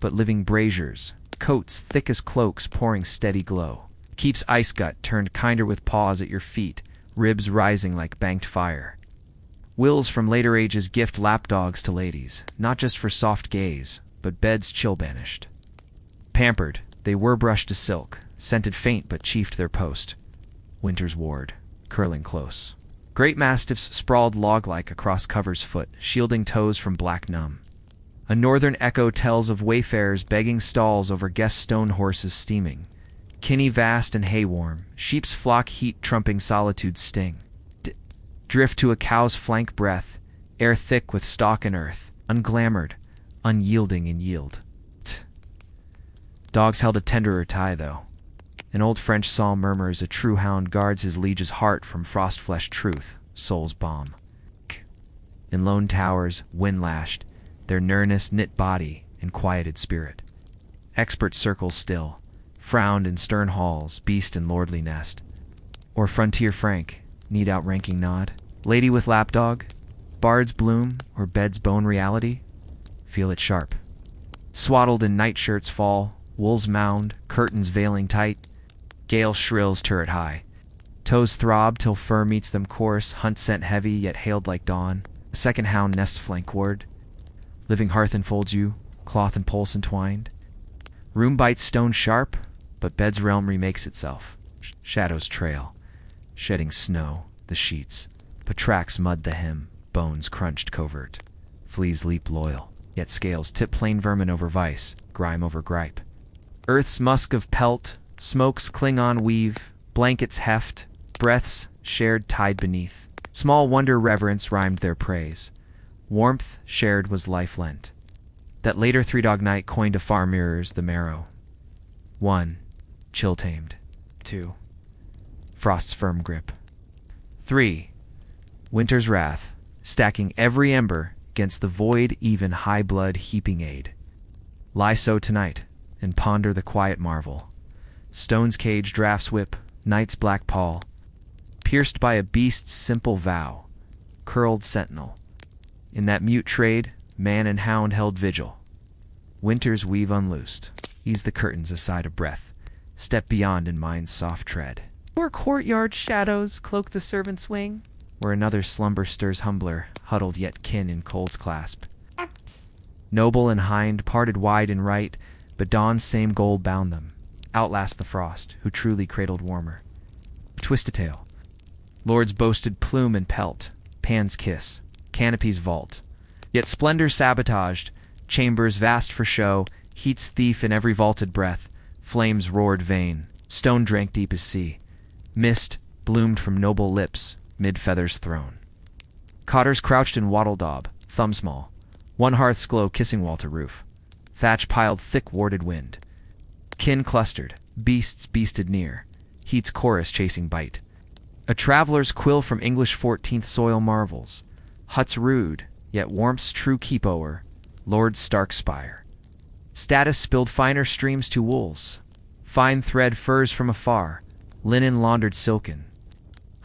but living braziers, coats thick as cloaks pouring steady glow. Keeps ice gut turned kinder with paws at your feet, ribs rising like banked fire. Wills from later ages gift lapdogs to ladies, not just for soft gaze, but bed's chill banished. Pampered, they were brushed to silk, scented faint but chiefed their post. Winter's ward, curling close. Great mastiffs sprawled log-like across cover's foot, shielding toes from black numb. A northern echo tells of wayfarers begging stalls over guest stone horses steaming. Kinney vast and hay-warm, sheep's flock heat trumping solitude's sting. Drift to a cow's flank breath, air thick with stalk and earth, unglamored, unyielding in yield. Dogs held a tenderer tie, though. An old French psalm murmurs a true hound guards his liege's heart from frost-fleshed truth, soul's balm. In lone towers, wind-lashed, their nurness knit body and quieted spirit. Expert circles still, frowned in stern halls, beast in lordly nest. Or frontier frank, need outranking nod, lady with lapdog, bard's bloom, or bed's bone reality? Feel it sharp. Swaddled in nightshirts fall, wool's mound, curtains veiling tight, gale shrills turret high. Toes throb till fur meets them coarse, hunt scent heavy, yet hailed like dawn. A second hound nest flankward. Living hearth enfolds you, cloth and pulse entwined. Room bites stone sharp, but bed's realm remakes itself. Shadows trail, shedding snow, the sheets, but tracks mud the hem, bones crunched covert. Fleas leap loyal, yet scales tip plain vermin over vice, grime over gripe. Earth's musk of pelt, smokes cling on weave, blankets heft, breaths shared tide beneath. Small wonder reverence rhymed their praise. Warmth shared was life lent. That later three-dog night coined a far mirrors the marrow. 1. Chill tamed. 2. Frost's firm grip. 3. Winter's wrath, stacking every ember against the void, even high blood heaping aid. Lie so tonight, and ponder the quiet marvel. Stone's cage draughts whip, night's black pall, pierced by a beast's simple vow, curled sentinel. In that mute trade, man and hound held vigil. Winter's weave unloosed, ease the curtains aside a breath, step beyond in mind's soft tread. Or courtyard shadows cloak the servant's wing, Where another slumber stirs humbler, huddled yet kin in cold's clasp. Noble and hind parted wide and right, but dawn's same goal bound them. Outlast the frost, who truly cradled warmer. Twist-a-tail. Lord's boasted plume and pelt, Pan's kiss, canopy's vault. Yet splendor sabotaged, chambers vast for show, heat's thief in every vaulted breath, flames roared vain, stone drank deep as sea. Mist bloomed from noble lips, mid feathers thrown. Cotters crouched in wattle daub, thumb small, one hearth's glow kissing wall to roof. Thatch piled thick warded wind. Kin clustered, beasts beasted near, heat's chorus chasing bite. A traveler's quill from English 14th soil marvels. Huts rude, yet warmth's true keep o'er, Lord's stark spire. Status spilled finer streams to wools. Fine thread furs from afar, linen laundered silken.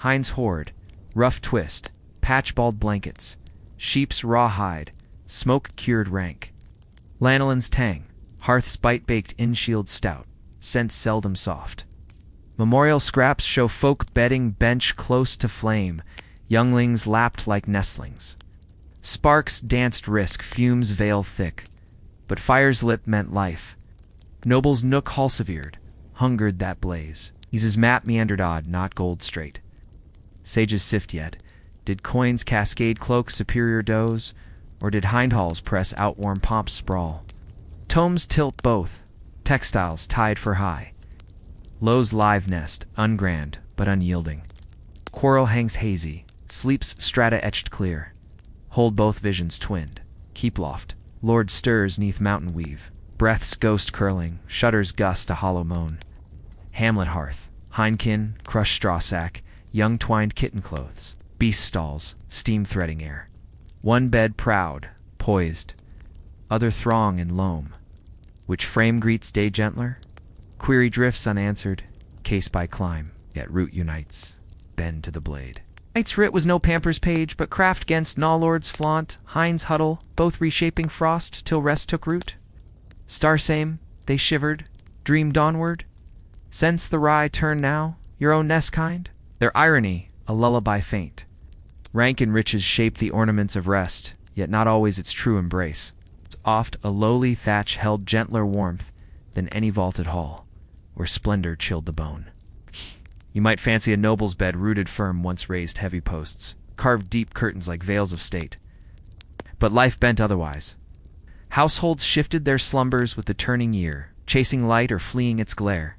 Hind's hoard, rough twist, patch-balled blankets, sheep's raw hide, smoke-cured rank. Lanolin's tang, hearth's bite-baked in-shield stout, scent seldom soft. Memorial scraps show folk bedding bench close to flame, younglings lapped like nestlings. Sparks danced risk, fumes veil thick, but fire's lip meant life. Noble's nook halsevered, hungered that blaze. Ease's map meandered odd, not gold straight. Sages sift yet. Did coins cascade cloak superior doze, or did hindhalls press outworn pomps sprawl? Tomes tilt both, textiles tied for high. Low's live nest, ungrand but unyielding. Quarrel hangs hazy, sleep's strata etched clear. Hold both visions twinned, keep loft. Lord stirs neath mountain weave, breath's ghost curling, shudders gust a hollow moan. Hamlet hearth, hindkin, crushed straw sack, young twined kitten clothes, beast stalls, steam threading air. One bed proud, poised, other throng in loam. Which frame greets day gentler? Query drifts unanswered, case by climb, yet root unites, bend to the blade. Night's writ was no pamper's page, but craft gainst Gnawlord's flaunt, Hind's huddle, both reshaping frost till rest took root. Star same, they shivered, dreamed onward. Sense the rye turn now, your own nest kind? Their irony, a lullaby faint. Rank and riches shape the ornaments of rest, yet not always its true embrace. It's oft a lowly thatch held gentler warmth than any vaulted hall, where splendor chilled the bone. You might fancy a noble's bed rooted firm once raised heavy posts, carved deep curtains like veils of state. But life bent otherwise. Households shifted their slumbers with the turning year, chasing light or fleeing its glare.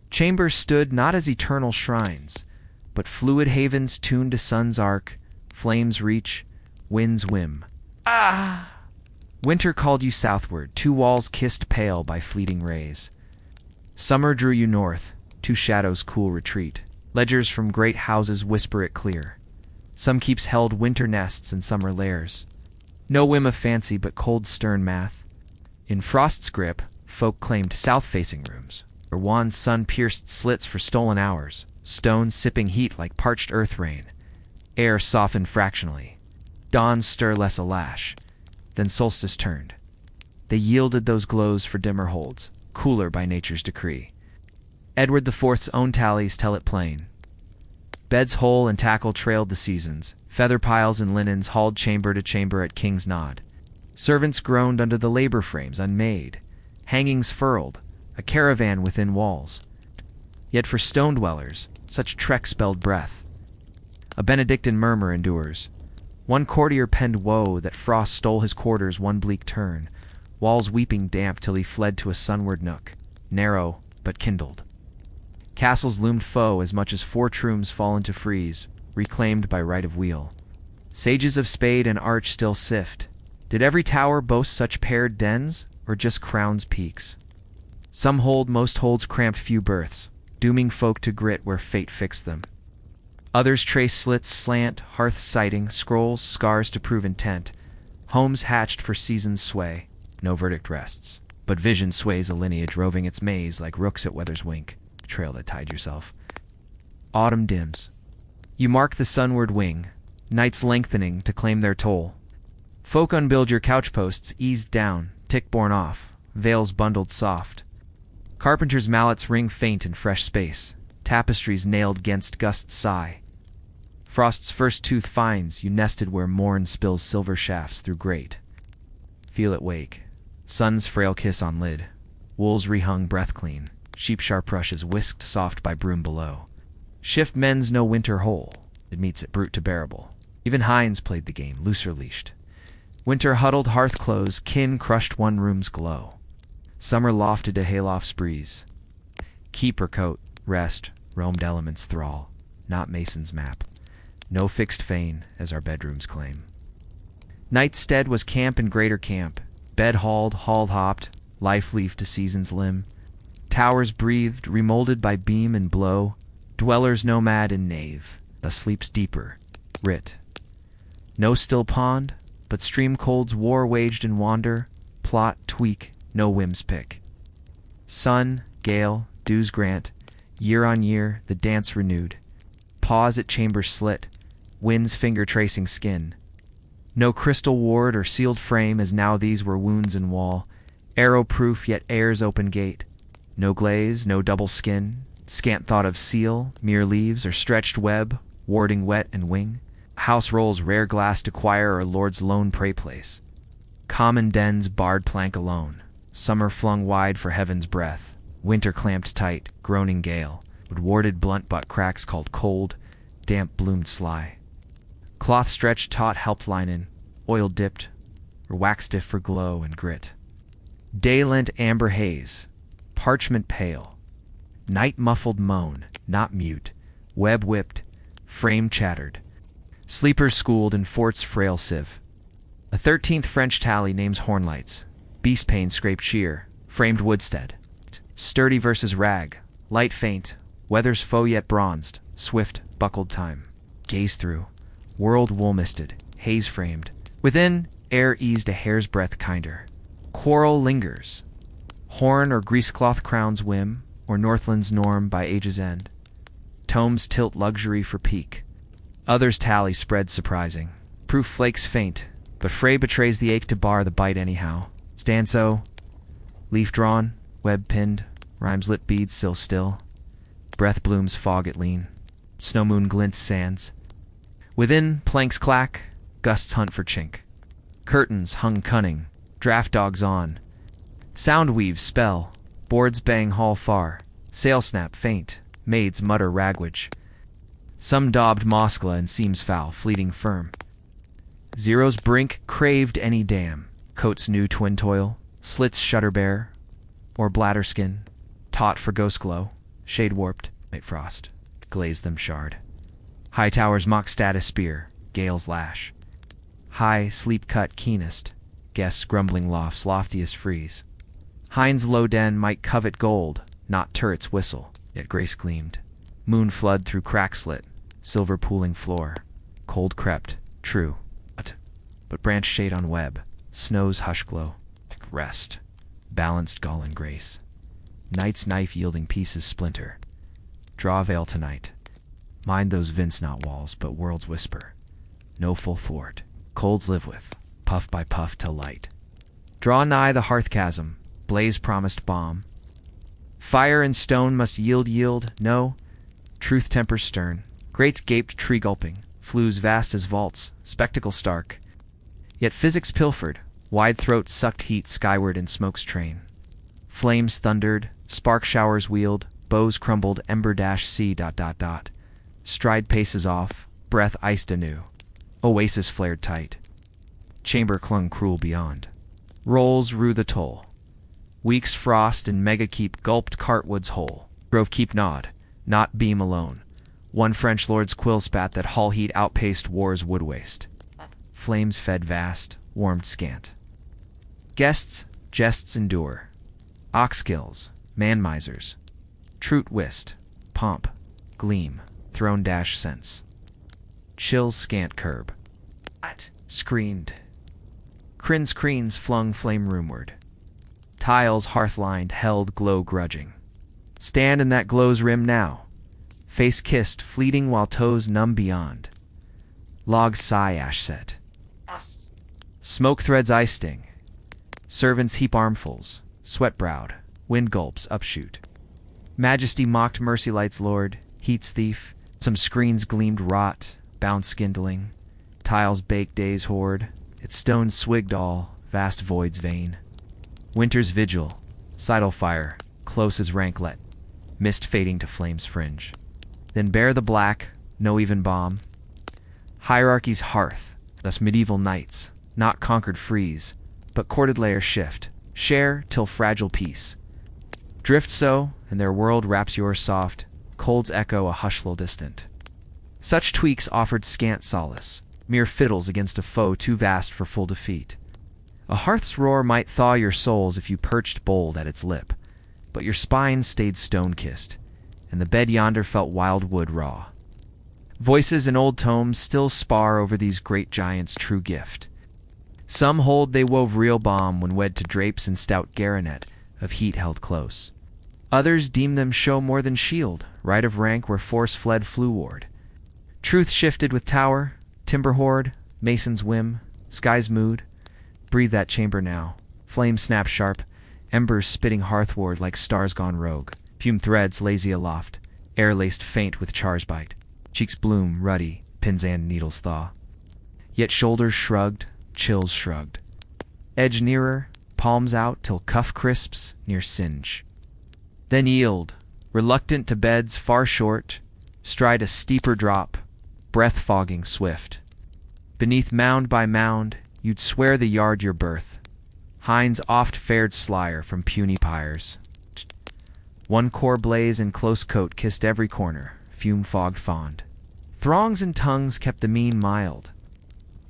Chambers stood not as eternal shrines, but fluid havens tuned to sun's arc, flames reach, wind's whim. Ah! Winter called you southward, two walls kissed pale by fleeting rays. Summer drew you north, to shadow's cool retreat. Ledgers from great houses whisper it clear. Some keeps held winter nests in summer lairs. No whim of fancy, but cold stern math. In frost's grip, folk claimed south-facing rooms, where wan's sun-pierced slits for stolen hours, stones sipping heat like parched earth rain. Air softened fractionally. Dawn's stir less a lash. Then solstice turned. They yielded those glows for dimmer holds, cooler by nature's decree. Edward the Fourth's own tallies tell it plain. Beds whole and tackle trailed the seasons, feather piles and linens hauled chamber to chamber at king's nod. Servants groaned under the labor frames unmade, hangings furled, a caravan within walls. Yet for stone dwellers, such trek spelled breath. A Benedictine murmur endures. One courtier penned woe that frost stole his quarters one bleak turn, walls weeping damp till he fled to a sunward nook, narrow but kindled. Castles loomed foe as much as 4 trooms fallen to freeze, reclaimed by right of wheel. Sages of spade and arch still sift. Did every tower boast such paired dens, or just crowns peaks? Some hold, most holds cramped few berths, dooming folk to grit where fate fixed them. Others trace slits slant, hearth sighting, scrolls, scars to prove intent. Homes hatched for season's sway, no verdict rests. But vision sways a lineage roving its maze like rooks at weather's wink, trail that tied yourself. Autumn dims. You mark the sunward wing, nights lengthening to claim their toll. Folk unbuild your couch posts, eased down, tick borne off, veils bundled soft. Carpenters' mallets ring faint in fresh space, tapestries nailed 'gainst gusts sigh. Frost's first tooth finds you nested where morn spills silver shafts through grate. Feel it wake, sun's frail kiss on lid, wool's rehung breath clean, sheep sharp brushes whisked soft by broom below. Shift mends no winter hole, it meets it brute to bearable. Even hinds played the game, looser leashed. Winter huddled hearth clothes, kin crushed one room's glow. Summer lofted to hayloft's breeze. Keeper coat, rest, roamed elements thrall, not mason's map. No fixed fane, as our bedrooms claim. Night's stead was camp and greater camp, bed hauled, hopped, life leaf to season's limb. Towers breathed, remolded by beam and blow, dwellers nomad in nave, thus sleeps deeper, writ. No still pond, but stream cold's war waged in wander, plot, tweak, no whims pick. Sun, gale, dews grant, year on year, the dance renewed. Pause at chamber slit, wind's finger tracing skin. No crystal ward or sealed frame as now these were wounds in wall, arrow-proof yet air's open gate. No glaze, no double skin, scant thought of seal, mere leaves, or stretched web, warding wet and wing. House rolls rare glass to choir or lord's lone prey place. Common dens barred plank alone, summer flung wide for heaven's breath, winter clamped tight, groaning gale, with warded blunt butt cracks called cold, damp bloomed sly. Cloth stretched taut helped linen, oil dipped, or wax stiff for glow and grit. Day lent amber haze, parchment pale, night muffled moan, not mute, web whipped, frame chattered. Sleepers schooled in fort's frail sieve. A 13th French tally names hornlights, beast pane scraped sheer, framed woodstead. Sturdy versus rag, light faint, weather's foe yet bronzed, swift, buckled time. Gaze through, world wool misted, haze framed. Within, air eased a hair's breadth kinder. Quarrel lingers. Horn or greasecloth crown's whim, or Northland's norm by age's end. Tomes tilt luxury for peak. Others tally spread surprising. Proof flakes faint, but fray betrays the ache to bar the bite anyhow. Stanzo, leaf drawn, web pinned, rhymes lit beads still. Breath blooms fog at lean. Snow moon glints sands. Within, planks clack, gusts hunt for chink. Curtains hung cunning, draft dogs on. Sound weaves spell, boards bang haul far. Sail snap faint, maids mutter ragwage. Some daubed moskla and seams foul, fleeting firm. Zero's brink craved any dam, coat's new twin toil, slits shutter bare, or bladder skin, taut for ghost glow, shade warped, night frost, glaze them shard. High towers mock status spear, gales lash. High sleep cut keenest, guests grumbling lofts loftiest freeze. Hind's low den might covet gold, not turret's whistle, yet grace gleamed. Moon flood through crack slit, silver pooling floor. Cold crept, true, but branch shade on web, snow's hush glow. Rest, balanced gall and grace. Night's knife yielding pieces splinter. Draw veil tonight. Mind those vince not walls, but world's whisper. No full thwart, colds live with, puff by puff till light. Draw nigh the hearth chasm, blaze promised balm. Fire and stone must yield, no, truth tempers stern, Grates gaped tree gulping, flues vast as vaults, spectacle stark. Yet physics pilfered, wide throats sucked heat skyward in smoke's train. Flames thundered, spark showers wheeled, bows crumbled, ember dash sea ... Stride paces off, breath iced anew. Oasis flared tight. Chamber clung cruel beyond. Rolls rue the toll. Weeks frost and mega keep gulped Cartwood's whole. Grove keep gnawed, not beam alone. One French lord's quill spat that hall heat outpaced war's wood waste. Flames fed vast, warmed scant. Guests, jests endure. Ox kills, man misers. Trute whist, pomp, gleam, throne dash sense. Chills scant curb. Screened. Screens flung flame roomward. Tiles hearth-lined held glow grudging. Stand in that glow's rim now. Face kissed, fleeting while toes numb beyond. Logs sigh ash set. Smoke threads eye sting. Servants heap armfuls, sweat-browed, wind gulps upshoot. Majesty mocked mercy light's lord, heat's thief. Some screens gleamed rot, bound skindling. Tiles baked day's hoard, its stones swigged all, vast voids vain. Winter's vigil, sidle fire, close as rank let, mist fading to flame's fringe. Then bare the black, no even bomb. Hierarchy's hearth, thus medieval knights, not conquered freeze, but courted layers shift, share till fragile peace. Drift so, and their world wraps yours soft, cold's echo a hushful distant. Such tweaks offered scant solace, mere fiddles against a foe too vast for full defeat. A hearth's roar might thaw your souls if you perched bold at its lip, but your spine stayed stone-kissed, and the bed yonder felt wild wood raw. Voices in old tomes still spar over these great giants' true gift. Some hold they wove real balm when wed to drapes and stout garronet of heat held close. Others deem them show more than shield, right of rank where force fled flew-ward. Truth shifted with tower, timber hoard, mason's whim, sky's mood. Breathe that chamber now. Flame snap sharp, embers spitting hearthward like stars gone rogue. Fume threads lazy aloft, air laced faint with char's bite. Cheeks bloom, ruddy, pins and needles thaw. Yet shoulders shrugged, chills shrugged. Edge nearer, palms out till cuff crisps near singe. Then yield, reluctant to beds far short, stride a steeper drop, breath fogging swift. Beneath mound by mound, you'd swear the yard your birth. Hinds oft fared slyer from puny pyres. One core blaze in close coat kissed every corner, fume-fogged fond. Throngs and tongues kept the mean mild.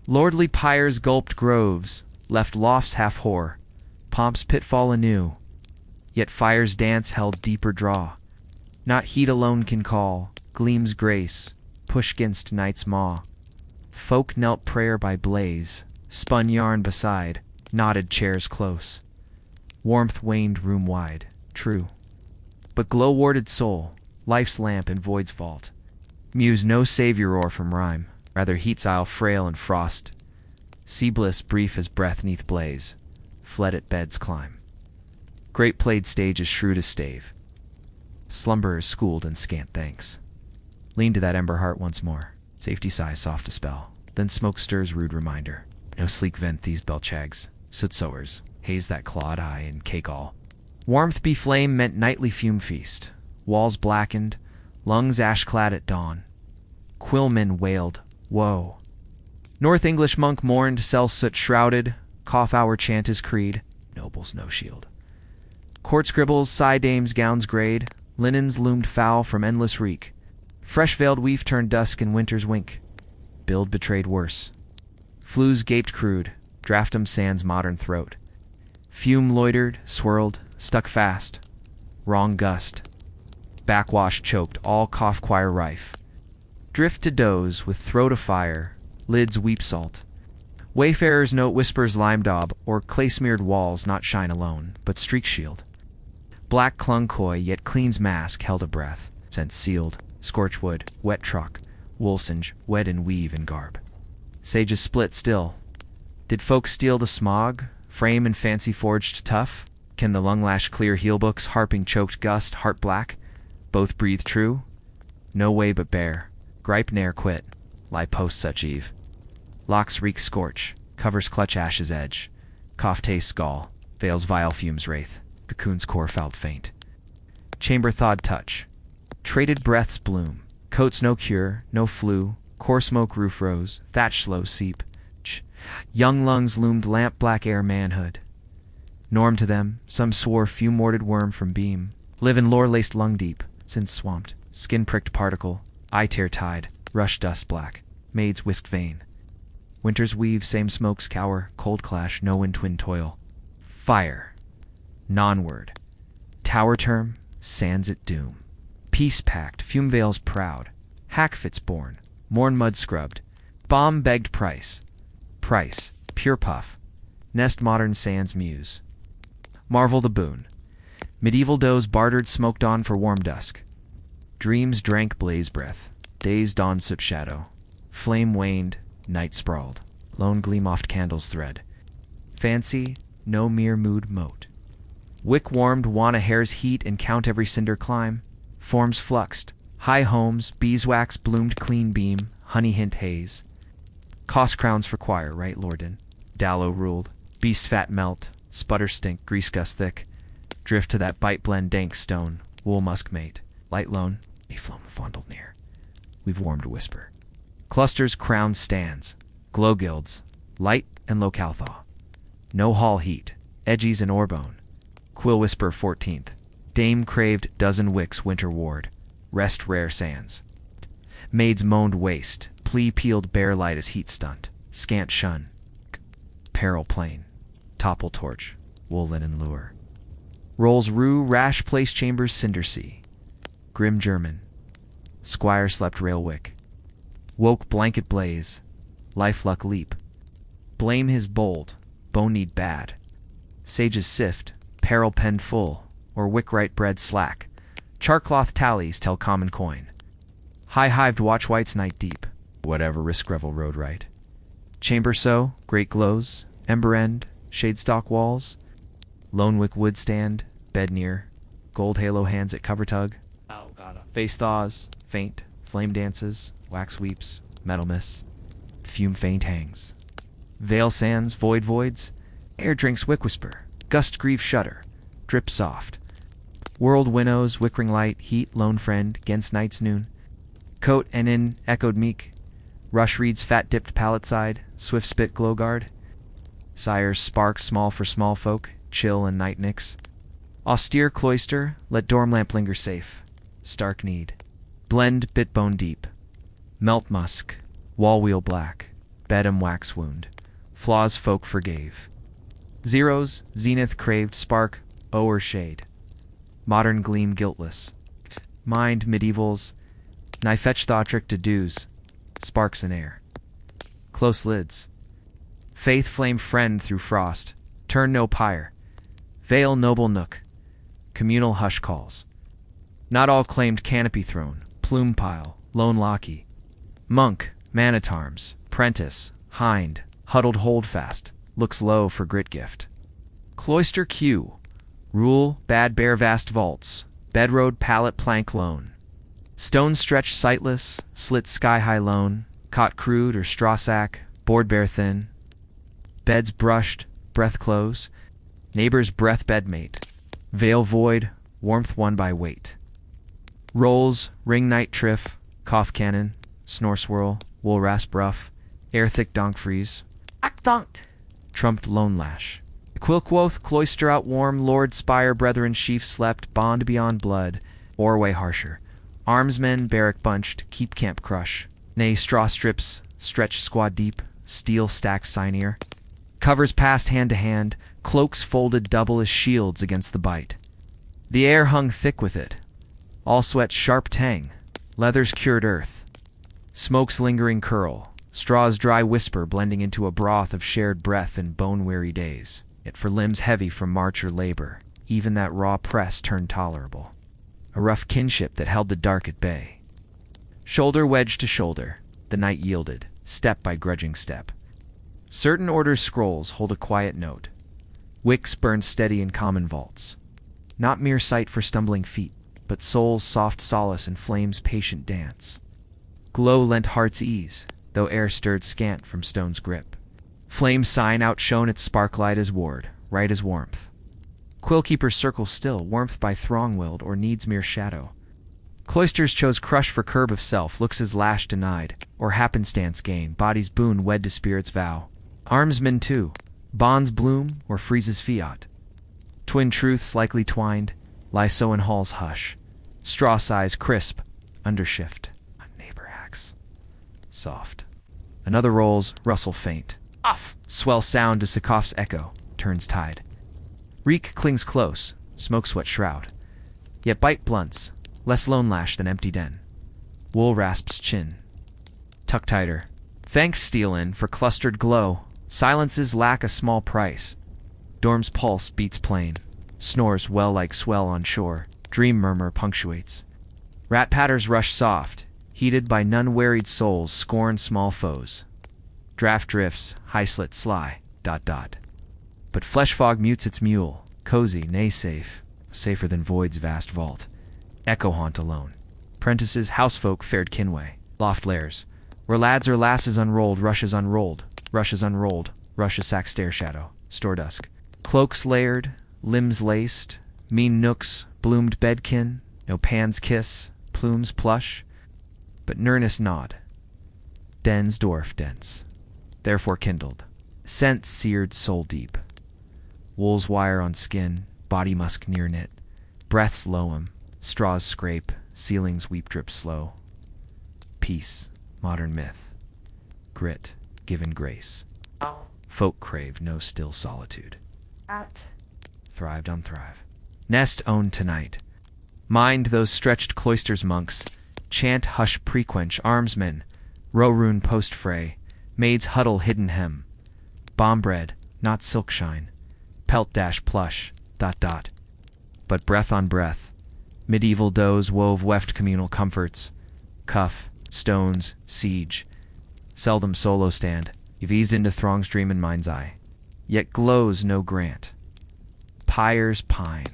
Lordly pyres gulped groves, left lofts half hoar, pomp's pitfall anew. Yet fire's dance held deeper draw. Not heat alone can call, gleam's grace, push 'gainst night's maw. Folk knelt prayer by blaze, spun yarn beside, knotted chairs close. Warmth waned room wide, true. But glow-warded soul, life's lamp in void's vault, muse no savior or from rhyme, rather heat's isle frail and frost. Sea bliss brief as breath neath blaze, fled at bed's climb. Great played stage is shrewd as stave. Slumberers schooled in scant thanks. Lean to that ember heart once more, safety sighs soft a spell, then smoke stirs rude reminder. No sleek vent these belchags, soot sowers, haze that clawed eye and cake all. Warmth be flame meant nightly fume feast, walls blackened, lungs ash-clad at dawn. Quillmen wailed, woe. North English monk mourned, cell soot shrouded, cough hour chant his creed, nobles no shield. Court scribbles, sigh dames, gowns grayed, linens loomed foul from endless reek. Fresh veiled weave turned dusk in winter's wink. Build betrayed worse. Flues gaped crude, draughtum sands modern throat. Fume loitered, swirled, stuck fast. Wrong gust. Backwash choked, all cough choir rife. Drift to doze, with throat afire, lids weep salt. Wayfarers note whispers lime daub, or clay-smeared walls not shine alone, but streak shield. Black clung coy, yet clean's mask held a breath, scent sealed, scorch wood, wet truck, wool singe, wet in weave and garb. Sages split still. Did folk steal the smog, frame and fancy forged tough? Can the lung-lash clear heel-books, harping choked gust, heart black? Both breathe true? No way but bare. Gripe ne'er quit, lie post such eve. Locks reek scorch, covers clutch ash's edge. Cough tastes gall, veils vile fumes wraith, cocoon's core fouled faint. Chamber thawed touch, traded breaths bloom, coats no cure, no flu, core smoke roof rose, thatch slow seep. Young lungs loomed lamp black air manhood. Norm to them, some swore few morded worm from beam, live in lore laced lung deep, since swamped, skin pricked particle, eye tear tide, rush dust black, maids whisked vein. Winter's weave, same smokes cower, cold clash, no wind twin toil. Fire, non-word, tower term, sands at doom. Peace packed, fume veils proud, hack fits born, morn mud scrubbed, bomb begged price, pure puff, nest modern sands muse. Marvel the boon, medieval does bartered smoked on for warm dusk. Dreams drank blaze breath, days dawned soot shadow, flame waned, night sprawled, lone gleam oft candles thread. Fancy, no mere mood mote. Wick warmed, wan a hair's heat and count every cinder climb. Forms fluxed, high homes, beeswax bloomed clean beam, honey hint haze. Cost crowns for choir, right Lorden? Dallow ruled, beast fat melt, sputter stink, grease gust thick. Drift to that bite blend dank stone, wool musk mate, light lone, a flown fondled near. We've warmed a whisper. Clusters crowned stands, glow gilds, light and locale thaw. No hall heat, edgies and orbone. Quill whisper 14th. Dame craved dozen wicks winter ward. Rest rare sands. Maids moaned waste, plea peeled bare light as heat stunt. Scant shun. Peril plain. Topple torch, wool linen lure. Rolls rue, rash place chambers cinder sea. Grim German. Squire slept rail wick. Woke blanket blaze. Life luck leap. Blame his bold, bone need bad. Sages sift, peril penned full, or wick right bread slack. Charcloth tallies tell common coin. High hived watch whites night deep, whatever risk revel road right. Chamber so, great glows, ember end, shade stock walls. Lone wick wood stand, bed near, gold halo hands at cover tug. Face thaws, faint, flame dances, wax weeps, metal miss. Fume faint hangs. Veil sands, void voids, air drinks wick whisper, gust grieve shudder, drip soft. World winnows, wickring light, heat, lone friend, gainst night's noon. Coat and in echoed meek, rush reeds fat dipped pallet side, swift spit glow guard. Sire's sparks small for small folk, chill and night nicks. Austere cloister, let dorm lamp linger safe. Stark need. Blend bit bone deep. Melt musk, wall wheel black, bedam wax wound. Flaws folk forgave. Zeros, zenith craved spark, o'er shade. Modern gleam guiltless. Mind medievals, nigh fetch thoughtrick to dews. Sparks in air. Close lids. Faith flame friend through frost. Turn no pyre. Veil noble nook. Communal hush calls. Not all claimed canopy throne, plume pile, lone locky. Monk, man-at-arms, prentice, hind, huddled holdfast, looks low for grit gift. Cloister Q, rule, bad bear vast vaults, bedroad pallet plank lone. Stone stretched sightless, slit sky-high lone, cot crude or straw sack, board bare thin. Beds brushed, breath close, neighbor's breath bedmate. Veil void, warmth won by weight. Rolls, ring night triff, cough cannon, snore swirl, wool rasp rough, air thick donk freeze. Act donked. Trumped lone lash. Quilquoth, cloister out warm, lord spire brethren chief slept, bond beyond blood, orway harsher. Armsmen barrack bunched, keep camp crush. Nay, straw strips, stretch squad deep, steel stacked sinear. Covers passed hand to hand, cloaks folded double as shields against the bite. The air hung thick with it. All sweat sharp tang, leathers cured earth. Smoke's lingering curl, straw's dry whisper blending into a broth of shared breath and bone-weary days. Yet for limbs heavy from march or labor, even that raw press turned tolerable. A rough kinship that held the dark at bay. Shoulder wedged to shoulder, the night yielded, step by grudging step. Certain order's scrolls hold a quiet note. Wicks burn steady in common vaults. Not mere sight for stumbling feet, but soul's soft solace and flame's patient dance. Glow lent heart's ease, though air stirred scant from stone's grip. Flame sign outshone its sparklight as ward, right as warmth. Quillkeeper's circle still, warmth by throng-willed, or needs mere shadow. Cloisters chose crush for curb of self, looks as lash denied, or happenstance gain, body's boon wed to spirit's vow. Armsmen too, bonds bloom, or freezes fiat. Twin truths likely twined, lie so in hall's hush. Straw sighs crisp, undershift. Neighbor hacks. Soft. Another rolls, rustle faint. Off! Swell sound to Sakoff's echo, turns tide. Reek clings close, smoke sweat shroud. Yet bite blunts, less lone lash than empty den. Wool rasps chin. Tuck tighter. Thanks steal in for clustered glow. Silences lack a small price. Dorm's pulse beats plain. Snores well like swell on shore. Dream murmur punctuates. Rat patters rush soft. Heated by none wearied souls scorn small foes. Draft drifts, high slit sly, ... But flesh fog mutes its mule, cozy, nay safe, safer than void's vast vault. Echo haunt alone. Prentices, housefolk fared kinway, loft lairs, where lads or lasses unrolled, rushes unrolled, rushes unrolled, rush a sack stair shadow, store dusk. Cloaks layered, limbs laced, mean nooks, bloomed bedkin, no pan's kiss, plumes plush, but nurness nod. Dens dwarf dense, therefore kindled, scent seared soul deep. Wool's wire on skin, body musk near knit, breaths loam, straws scrape, ceilings weep drip slow. Peace, modern myth, grit, given grace. Folk crave no still solitude. Thrived on thrive. Nest owned tonight. Mind those stretched cloisters monks, chant hush prequench armsmen, row rune post fray, maids huddle hidden hem. Bomb bread, not silk shine, pelt dash plush, ... But breath on breath, medieval does wove weft communal comforts, cuff, stones, siege, seldom solo stand, you've eased into throng's dream in mind's eye, yet glows no grant. Pyres pine.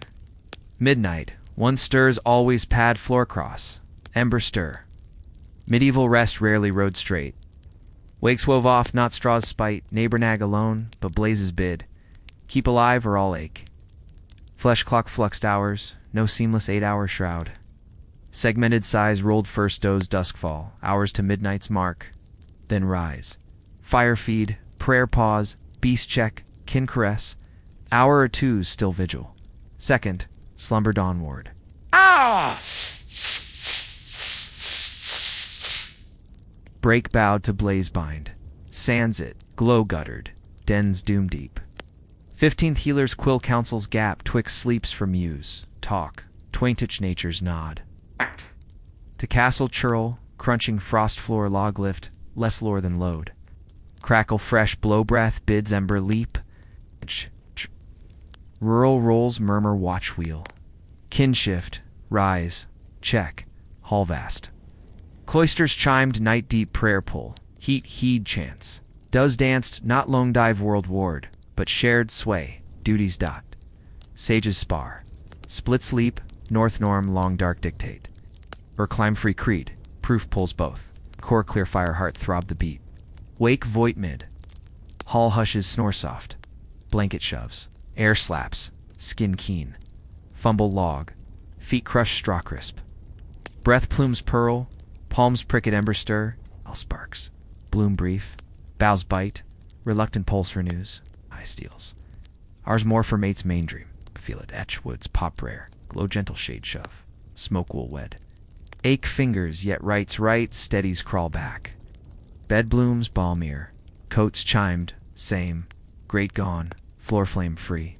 Midnight, one stirs always pad floor cross, ember stir. Medieval rest rarely rode straight. Wakes wove off, not straw's spite, neighbor nag alone, but blazes bid. Keep alive or all ache. Flesh clock fluxed hours, no seamless 8-hour shroud. Segmented sighs rolled first doze duskfall, hours to midnight's mark. Then rise. Fire feed, prayer pause, beast check, kin caress. Hour or two's still vigil. Second, slumber dawnward. Ah! Break bowed to blaze bind. Sands it, glow guttered, dens doom deep. 15th healer's quill counsels gap twixt sleeps for muse, talk, twaintich nature's nod. To castle churl, crunching frost floor log lift, less lore than load. Crackle fresh blow breath bids ember leap. Rural rolls murmur watch wheel. Kin shift, rise, check, hall vast. Cloisters chimed night deep prayer pull, heat heed chants. Does danced not lone dive world ward, but shared sway, duties dot. Sages spar, split sleep, north norm long dark dictate. Or climb free creed, proof pulls both. Core clear fire heart throb the beat. Wake voit mid. Hall hushes snore soft. Blanket shoves. Air slaps. Skin keen. Fumble log. Feet crush straw crisp. Breath plumes pearl. Palms prick at ember stir. All sparks. Bloom brief. Boughs bite. Reluctant pulse renews. Eye steals. Ours more for mate's main dream. Feel it etch woods pop rare. Glow gentle shade shove. Smoke will wed. Ache fingers yet writes right. Steadies crawl back. Bed blooms balmier. Coats chimed. Same. Great gone. Floor flame free.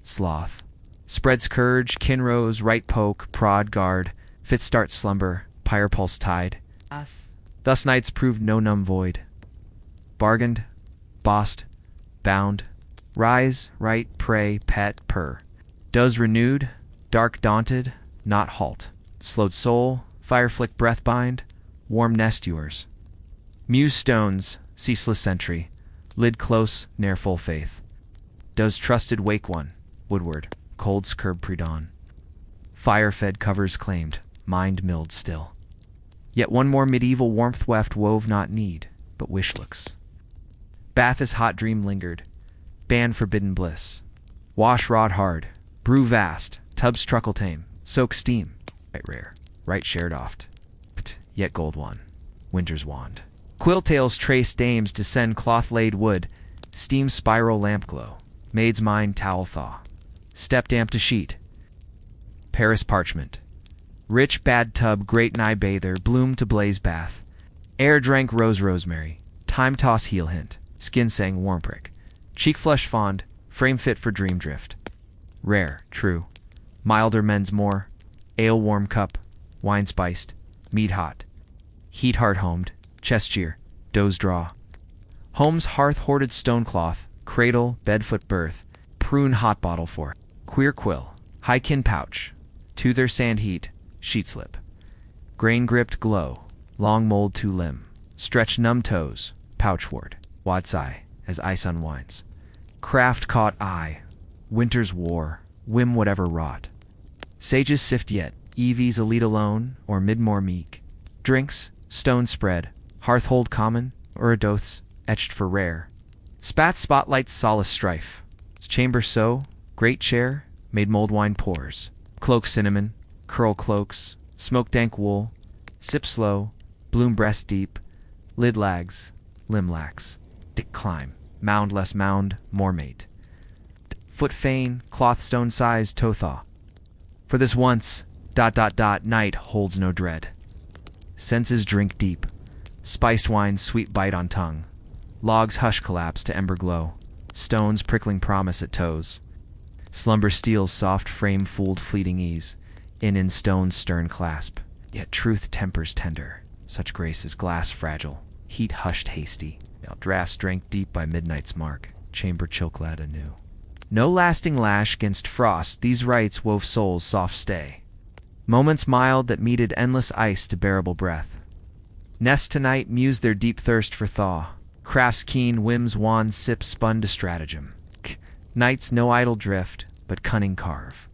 Sloth. Spreads courage. Kinrose. Right poke. Prod guard. Fit start slumber. Pyre pulse tide. Thus nights proved no numb void. Bargained. Bossed. Bound. Rise. Right. Pray. Pet. Purr. Does renewed. Dark daunted. Not halt. Slowed soul. Fire flick breath bind. Warm nest yours. Muse stones. Ceaseless sentry. Lid close. Ne'er full faith. Does trusted wake one. Woodward. Cold's curb pre-dawn. Fire fed covers claimed. Mind milled still. Yet one more medieval warmth weft wove not need, but wish looks. Bath as hot dream lingered, ban forbidden bliss. Wash rod hard, brew vast, tubs truckle tame, soak steam, right rare, right shared oft. Yet gold one, winter's wand. Quill tails trace dames descend cloth laid wood, steam spiral lamp glow, maid's mind towel thaw. Step damp to sheet, Paris parchment. Rich bad tub, great nigh bather, bloom to blaze bath. Air drank rose rosemary, time toss heel hint, skin sang warm prick. Cheek flush fond, frame fit for dream drift. Rare, true, milder men's more. Ale warm cup, wine spiced, mead hot. Heat heart homed, chest cheer, doze draw. Home's hearth hoarded stone cloth, cradle, bedfoot berth. Prune hot bottle for. Queer quill, high kin pouch. To their sand heat, sheet slip. Grain gripped glow, long mold to limb. Stretch numb toes, pouch ward. Wad sigh, as ice unwinds. Craft caught eye, winter's war, whim whatever wrought. Sages sift yet, Evie's elite alone, or midmore meek. Drinks, stone spread, hearth hold common, or a doth's, etched for rare. Spat spotlights solace strife. Chamber so, great chair, made mold wine pours. Cloak cinnamon, curl cloaks, smoke dank wool. Sip slow, bloom breast deep. Lid lags, limb lax. Dick climb, mound less mound, more mate. Foot fain, cloth stone size, toe thaw. For this once, night holds no dread. Senses drink deep, spiced wine's sweet bite on tongue. Logs hush collapse to ember glow, stones prickling promise at toes. Slumber steals soft frame fooled fleeting ease, in stone's stern clasp. Yet truth tempers tender, such grace is glass fragile, heat hushed hasty. Draughts drank deep by midnight's mark, chamber chill-clad anew. No lasting lash 'gainst frost, these rites wove soul's soft stay. Moments mild that meted endless ice to bearable breath. Nest tonight muse their deep thirst for thaw. Craft's keen whims wan sip spun to stratagem. Nights no idle drift, but cunning carve.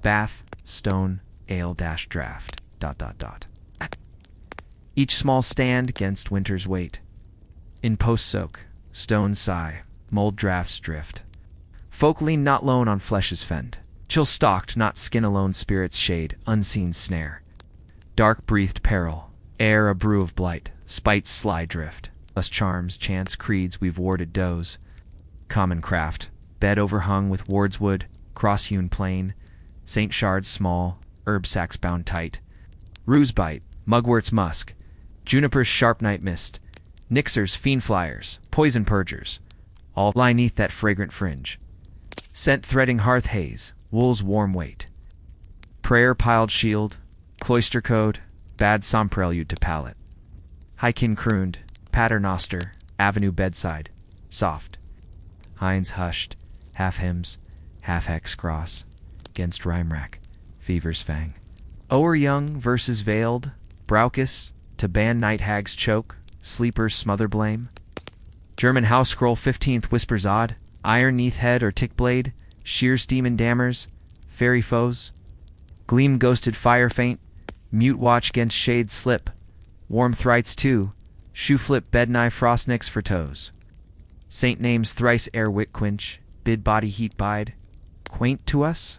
Bath, stone, ale dash draft. Each small stand 'gainst winter's weight. In post soak, stones sigh, mold drafts drift. Folk lean not lone on flesh's fend. Chill stalked, not skin alone spirit's shade, unseen snare. Dark breathed peril, air a brew of blight, spite's sly drift. Us charms, chance, creeds we've warded doze. Common craft, bed overhung with wardswood, cross-hewn plain. Saint shards small, herb sacks bound tight. Ruse bite, mugwort's musk. Juniper's sharp night mist. Nixers, fiend flyers, poison purgers. All lie neath that fragrant fringe. Scent threading hearth haze, wool's warm weight. Prayer piled shield, cloister code, bad psalm prelude to palate. Highkin crooned, paternoster, avenue bedside, soft. Hinds hushed, half hymns, half hex cross, 'gainst rhyme rack, fever's fang. O'er young verses veiled, braucus, to ban night hags choke, sleepers smother blame. German house scroll 15th whispers odd, iron neath head or tick blade, sheer steam and dammers, fairy foes. Gleam ghosted fire faint, mute watch 'gainst shade slip. Warm thrites too, shoe flip bed nigh frost nicks for toes. Saint names thrice air wit quench, bid body heat bide. Quaint to us?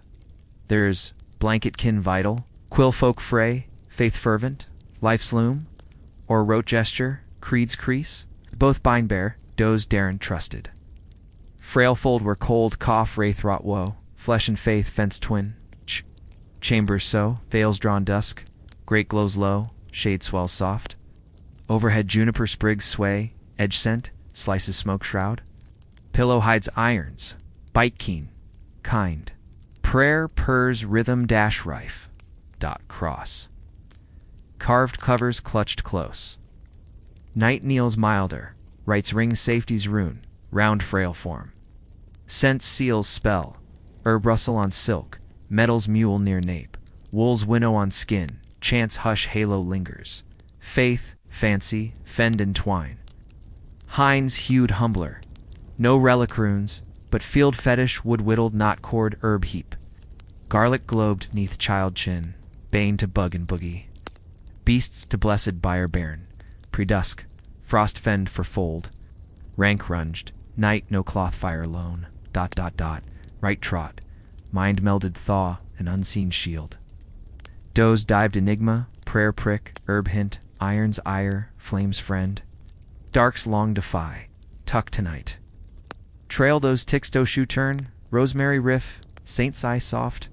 There's blanket kin vital, quill folk fray, faith fervent, life's loom, or rote gesture, creed's crease. Both bind bear, doze darin trusted. Frail fold where cold cough wraith wrought woe, flesh and faith fence twin. Chambers so, veils drawn dusk, great glows low, shade swells soft. Overhead juniper sprigs sway, edge scent, slices smoke shroud. Pillow hides irons, bite keen, kind. Prayer purrs rhythm dash rife. Cross. Carved covers clutched close. Night kneels milder, writes ring safety's rune, round frail form. Scent seals spell, herb rustle on silk, metal's mule near nape, wool's winnow on skin, chance hush halo lingers. Faith, fancy, fend and twine. Hinds hewed humbler, no relic runes, but field fetish wood whittled knot cord herb heap. Garlic globed neath child chin, bane to bug and boogie. Beasts to blessed byre bairn, pre-dusk, frost fend for fold, rank runged, night no cloth fire lone, ... right trot, mind melded thaw, an unseen shield. Doze dived enigma, prayer prick, herb hint, iron's ire, flame's friend. Dark's long defy, tuck tonight. Trail those ticks do shoe turn, rosemary riff, saint's eye soft,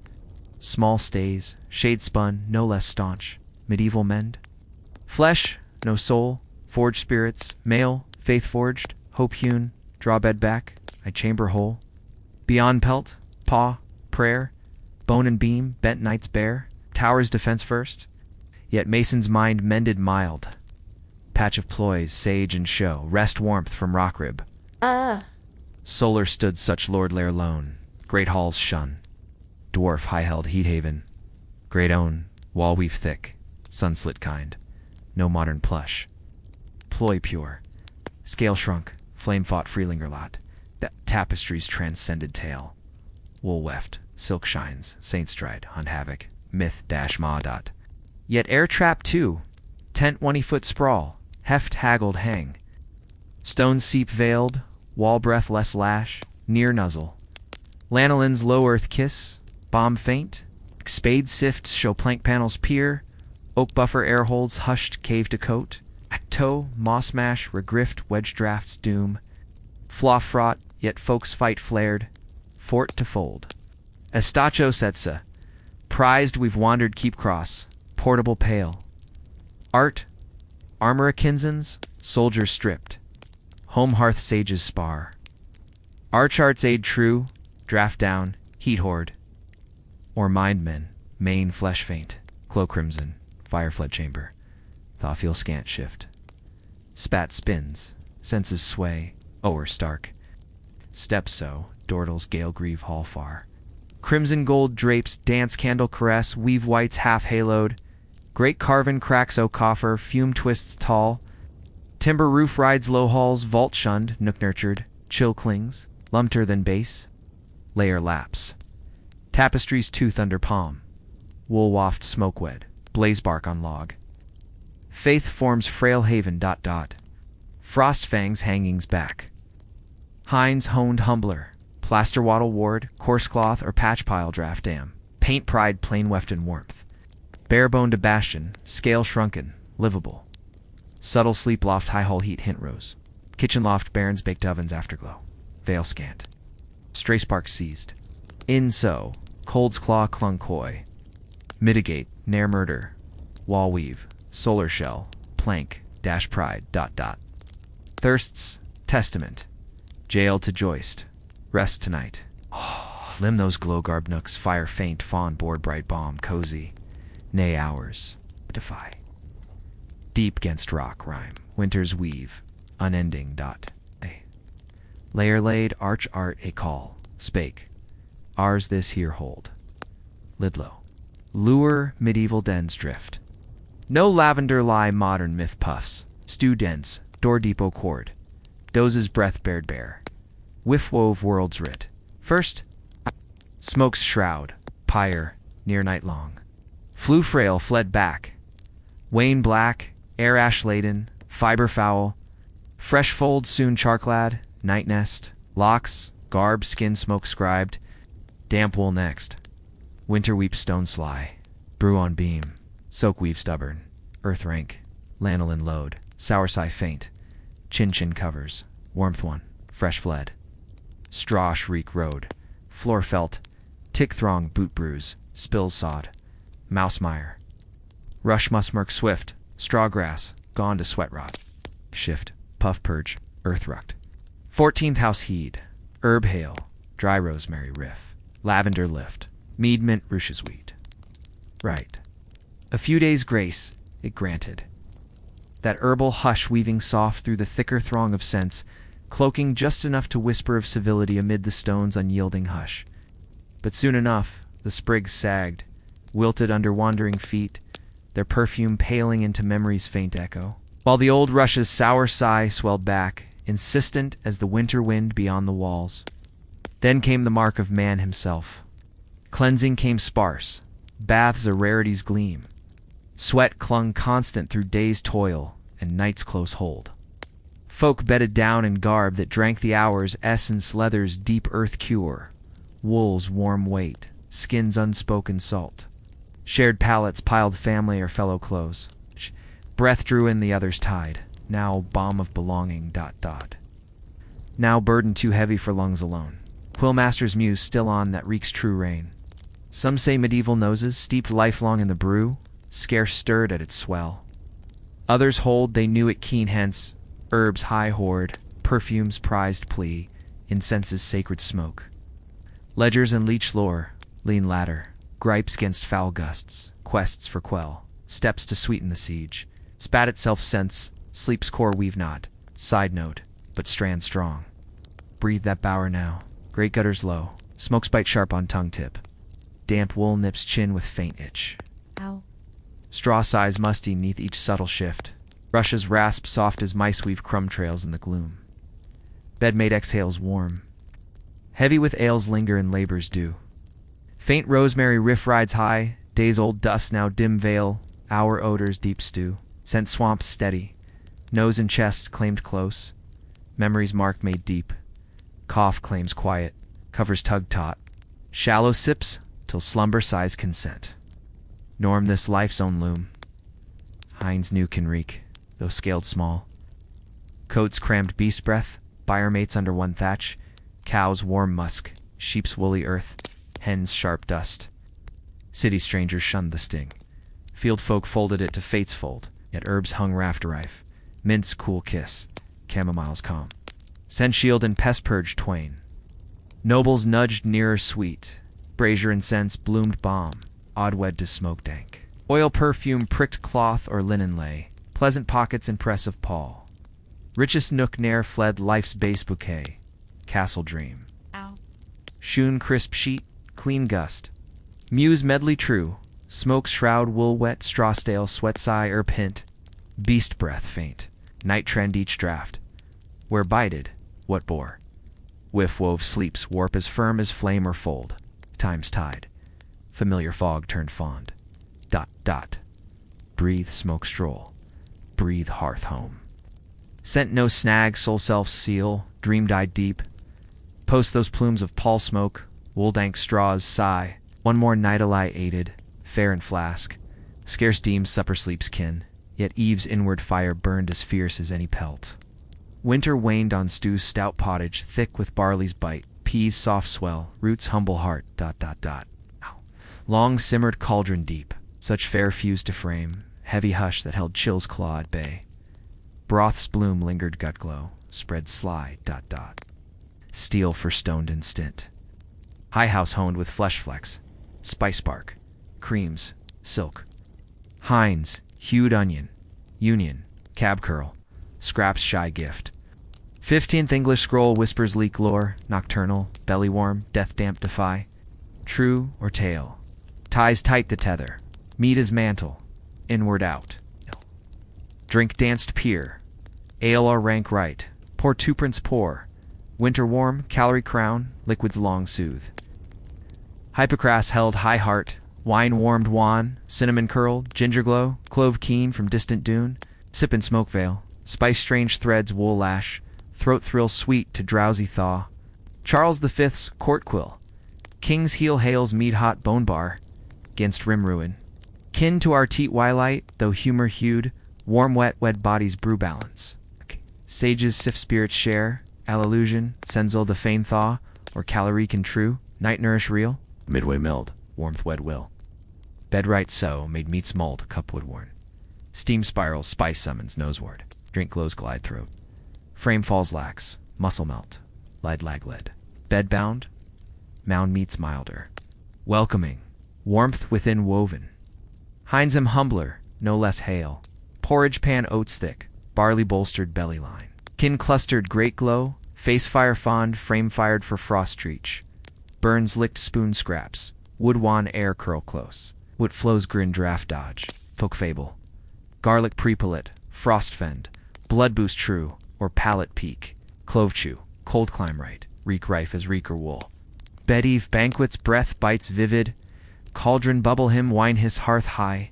small stays, shade spun, no less staunch, medieval mend. Flesh, no soul, forged spirits, male, faith forged, hope hewn, draw bed back, I chamber whole. Beyond pelt, paw, prayer, bone and beam, bent knights bare, tower's defense first, yet mason's mind mended mild. Patch of ploys, sage and show, rest warmth from rock rib. Solar stood such lord lair lone, great halls shun, dwarf high held heat haven, great own, wall weave thick, sunslit kind, no modern plush. Ploy pure, scale shrunk, flame fought freelinger lot, that tapestry's transcended tale. Wool weft, silk shines, saint stride, hunt havoc, myth dash ma dot. Yet air trap too, tent 20-foot sprawl, heft haggled hang. Stone seep veiled, wall breath less lash, near nuzzle. Lanolin's low earth kiss, bomb faint, spade sifts show plank panels peer, oak buffer air holds hushed cave to coat, at toe, moss mash, regrift, wedge drafts doom, flaw fraught, yet folks fight flared, fort to fold. Estacho setsa, prized we've wandered keep cross, portable pale. Art, armor a kinson's, soldiers stripped, home hearth sages spar. Arch arts aid true, draft down, heat hoard. Or mind men, main flesh faint, cloak crimson, fire flood chamber, thaw feel scant shift. Spat spins, senses sway, o'er stark. Steps so, dordles gale grieve hall far. Crimson gold drapes, dance candle caress, weave whites half haloed. Great carven cracks o' coffer, fume twists tall. Timber roof rides low halls, vault shunned, nook nurtured, chill clings, lumpter than base. Layer laps. Tapestry's tooth under palm. Wool waft smoke wed, blaze bark on log. Faith forms frail haven ... Frost fangs hangings back. Hinds honed humbler, plaster wattle ward, coarse cloth or patch pile draft dam. Paint pride plain weft and warmth. Bare boned a bastion, scale shrunken, livable. Subtle sleep loft high hall heat hint rose. Kitchen loft barons baked ovens afterglow. Veil scant. Stray sparks seized. In so, cold's claw clung coy. Mitigate, ne'er murder. Wall weave, solar shell, plank, dash pride ... Thirsts, testament. Jail to joist. Rest tonight. Limn those glow-garb nooks, fire faint, fawn board bright balm, cozy. Nay hours, defy. Deep 'gainst rock rhyme, winter's weave, unending ... Layer laid, arch art a call, spake. Ours this here hold. Lidlow. Lure medieval dens drift. No lavender lie modern myth puffs. Stew dense, door depot cord. Doze's breath bared bare. Whiff wove world's writ. First, smoke's shroud, pyre, near night long. Flew frail fled back. Wane black, air ash laden, fiber foul. Fresh fold soon charclad, night nest. Locks, garb, skin smoke scribed. Damp wool next. Winter weep stone sly. Brew on beam. Soak weave stubborn. Earth rank. Lanolin load. Sour sigh faint. Chin chin covers. Warmth one. Fresh fled. Straw shriek road. Floor felt. Tick throng boot bruise. Spills sod. Mouse mire. Rush musmurk swift. Straw grass. Gone to sweat rot. Shift. Puff purge. Earth rucked. 14th house heed. Herb hail. Dry rosemary riff. Lavender lift. Mead mint ruches wheat. Right. A few days' grace, it granted. That herbal hush weaving soft through the thicker throng of scents, cloaking just enough to whisper of civility amid the stone's unyielding hush. But soon enough, the sprigs sagged, wilted under wandering feet, their perfume paling into memory's faint echo, while the old rush's sour sigh swelled back, insistent as the winter wind beyond the walls. Then came the mark of man himself. Cleansing came sparse, baths a rarity's gleam. Sweat clung constant through day's toil and night's close hold. Folk bedded down in garb that drank the hours, essence leather's deep earth cure, wool's warm weight, skin's unspoken salt. Shared pallets piled family or fellow clothes. Breath drew in the other's tide, now balm of belonging, ... Now burden too heavy for lungs alone. Quillmaster's muse still on that reeks true rain. Some say medieval noses, steeped lifelong in the brew, scarce stirred at its swell. Others hold they knew it keen hence, herbs high hoard, perfumes prized plea, incense's sacred smoke. Ledgers and leech lore, lean ladder, gripes gainst foul gusts, quests for quell, steps to sweeten the siege, spat itself sense, sleep's core weave not, side note, but strand strong. Breathe that bower now, great gutters low, smokes bite sharp on tongue tip. Damp wool nips chin with faint itch. Ow. Straw sighs musty neath each subtle shift. Rushes rasp soft as mice weave crumb trails in the gloom. Bedmate exhales warm. Heavy with ales linger in labor's dew. Faint rosemary riff rides high, days old dust now dim veil, hour odors deep stew. Scent swamps steady, nose and chest claimed close. Memories marked made deep. Cough claims quiet, covers tug taut. Shallow sips till slumber sighs consent. Norm this life's own loom. Hinds new can reek, though scaled small. Coats crammed beast breath, byre mates under one thatch. Cows warm musk, sheep's woolly earth, hens sharp dust. City strangers shunned the sting. Field folk folded it to fate's fold, yet herbs hung raft rife. Mint's cool kiss, chamomile's calm. Scent shield and pest purge twain. Nobles nudged nearer sweet. Brazier and scents bloomed balm, odd wed to smoke dank. Oil perfume pricked cloth or linen lay, pleasant pockets impressive pall. Richest nook ne'er fled life's base bouquet, castle dream. Ow. Shoon crisp sheet, clean gust. Muse medley true, smoke shroud wool wet, straw stale, sweat sigh herb hint. Beast breath faint, night trend each draught. Where bited, what bore? Whiff wove sleeps warp as firm as flame or fold. Time's tide, familiar fog turned fond. ... Breathe smoke stroll, breathe hearth home. Scent no snag, soul self seal, dream died deep. Post those plumes of pall smoke, wool dank straws sigh. One more night ally aided, fair and flask. Scarce deems supper sleep's kin, yet eve's inward fire burned as fierce as any pelt. Winter waned on stew's stout pottage, thick with barley's bite, peas soft swell, roots humble heart, ... Long simmered cauldron deep, such fare fused to frame, heavy hush that held chills claw at bay. Broth's bloom lingered gut glow, spread sly, ... Steel for stoned instant. High house honed with flesh flecks, spice bark, creams, silk. Hinds, hued onion, union, cab curl, scraps shy gift. 15th English scroll whispers leak lore, nocturnal, belly warm, death damp defy. True or tale, ties tight the tether, meat as mantle, inward out. Drink danced pier, ale or rank right, pour two prince pour. Winter warm, calorie crown, liquids long soothe. Hypocras held high heart, wine warmed wan, cinnamon curled, ginger glow, clove keen from distant dune, sip in smoke veil, spice strange threads wool lash, throat thrill sweet to drowsy thaw. Charles V's court quill, King's heel hails mead hot bone bar, 'gainst rim ruin. Kin to our teat twilight, though humor hued, warm wet wed bodies brew balance. Sages sift spirits share, allusion, senzel the feign thaw, or calorie can true, night nourish real, midway milled, warmth wed will. Bed right so, made meats mold, cup wood worn. Steam spirals, spice summons, noseward, drink glows glide throat. Frame falls lax, muscle melt, lied lag lead. Bed bound, mound meets milder. Welcoming, warmth within woven. Hinds him humbler, no less hale. Porridge pan oats thick, barley bolstered belly line. Kin clustered great glow, face fire fond, frame fired for frost reach. Burns licked spoon scraps, wood wan air curl close. What flows grin draft dodge, folk fable. Garlic prepullet, frost fend, blood boost true, or palate peak. Clove chew, cold climb right, reek rife as reek or wool. Bed eve banquets breath bites vivid, cauldron bubble him wine his hearth high.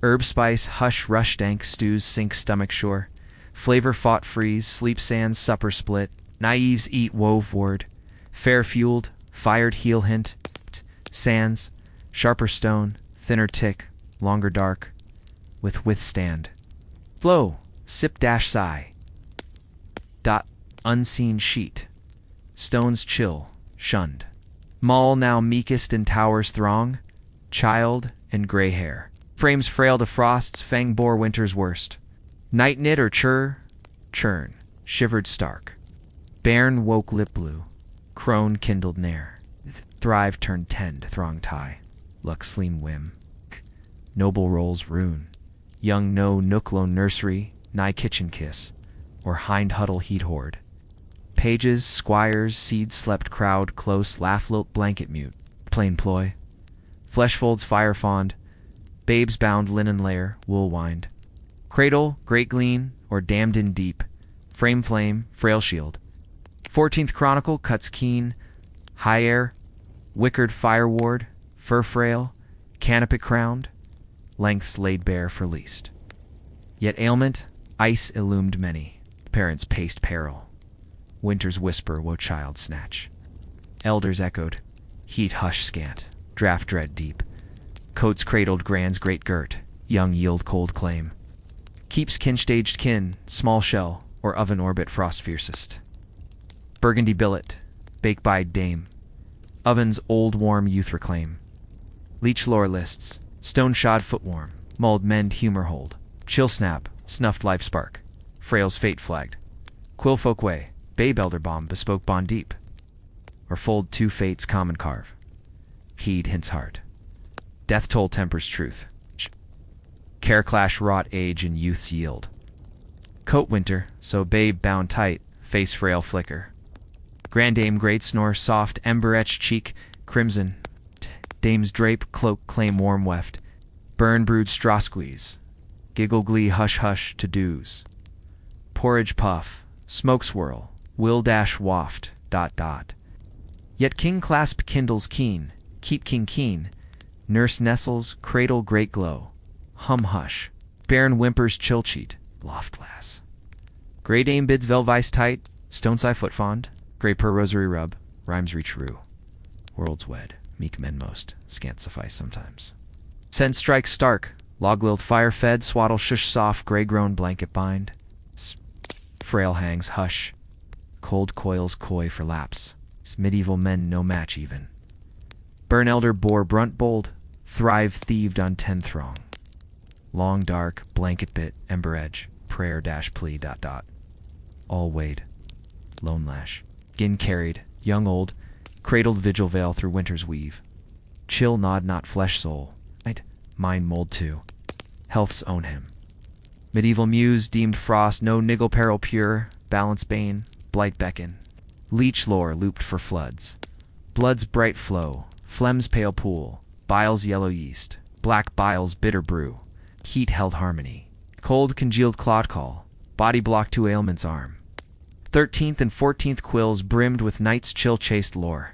Herb spice, hush, rush dank, stews, sink, stomach shore. Flavor fought freeze, sleep sands, supper split. Naives eat wove word. Fair fueled, fired heel hint. Sands, sharper stone, thinner tick, longer dark. With withstand. Flow, sip dash sigh. Dot, unseen sheet. Stones chill, shunned. Mull now meekest in towers throng. Child and gray hair. Frames frail to frosts, fang bore winter's worst. Night knit or churn, shivered stark. Bairn woke lip blue, crone kindled ne'er. Thrive turned tend, throng tie, lux lean whim. Noble rolls rune, young no nook lone nursery, nigh kitchen kiss, or hind huddle heat hoard. Pages, squires, seed slept crowd, close, laugh lilt blanket mute, plain ploy. Flesh folds fire fond, babes bound linen layer, wool wind. Cradle, great glean, or damned in deep, frame flame, frail shield. 14th Chronicle cuts keen, high air, wickered fire ward, fur frail, canopy crowned, lengths laid bare for least. Yet ailment, ice illumed many, parents paced peril. Winter's whisper, woe child snatch. Elders echoed, heat hush scant, draft dread deep. Coats cradled grand's great girt, young yield cold claim. Keeps kin-staged kin, small shell, or oven orbit frost fiercest. Burgundy billet, bake by dame. Oven's old warm youth reclaim. Leech lore lists, stone shod foot warm, mulled mend humor hold. Chill snap, snuffed life spark. Frail's fate flagged. Quill folk way, babe elder bomb bespoke bond deep. Or fold two fates common carve. Heed hints heart. Death toll tempers truth. Care clash wrought age and youth's yield. Coat winter, so babe bound tight, face frail flicker. Grand dame great snore, soft ember etched cheek, crimson. Dame's drape, cloak claim warm weft. Burn brood straw squeeze. Giggle glee hush hush to dews. Porridge puff, smoke swirl, will dash waft, dot dot. Yet king clasp kindles keen, keep king keen. Nurse nestles, cradle great glow. Hum hush, bairn whimpers chill cheat, loft glass. Grey dame bids velvice tight, stone sigh foot fond. Grey per rosary rub, rhymes reach rue. Worlds wed, meek men most, scant suffice sometimes. Sense strikes stark, log lilled fire fed, swaddle shush soft, grey grown blanket bind. Frail hangs hush, cold coils coy for lapse. Medieval men no match even. Burn elder bore brunt bold, thrive thieved on 10 throng. Long dark, blanket bit, ember edge, prayer dash plea dot dot. All weighed, lone lash, gin carried, young old, cradled vigil veil through winter's weave. Chill nod not flesh soul, mind mold too, health's own him. Medieval muse deemed frost no niggle peril pure, balance bane, blight beckon. Leech lore looped for floods. Blood's bright flow, phlegm's pale pool, bile's yellow yeast, black bile's bitter brew. Heat held harmony. Cold congealed clod call, body blocked to ailment's arm. 13th and 14th quills brimmed with night's chill chased lore.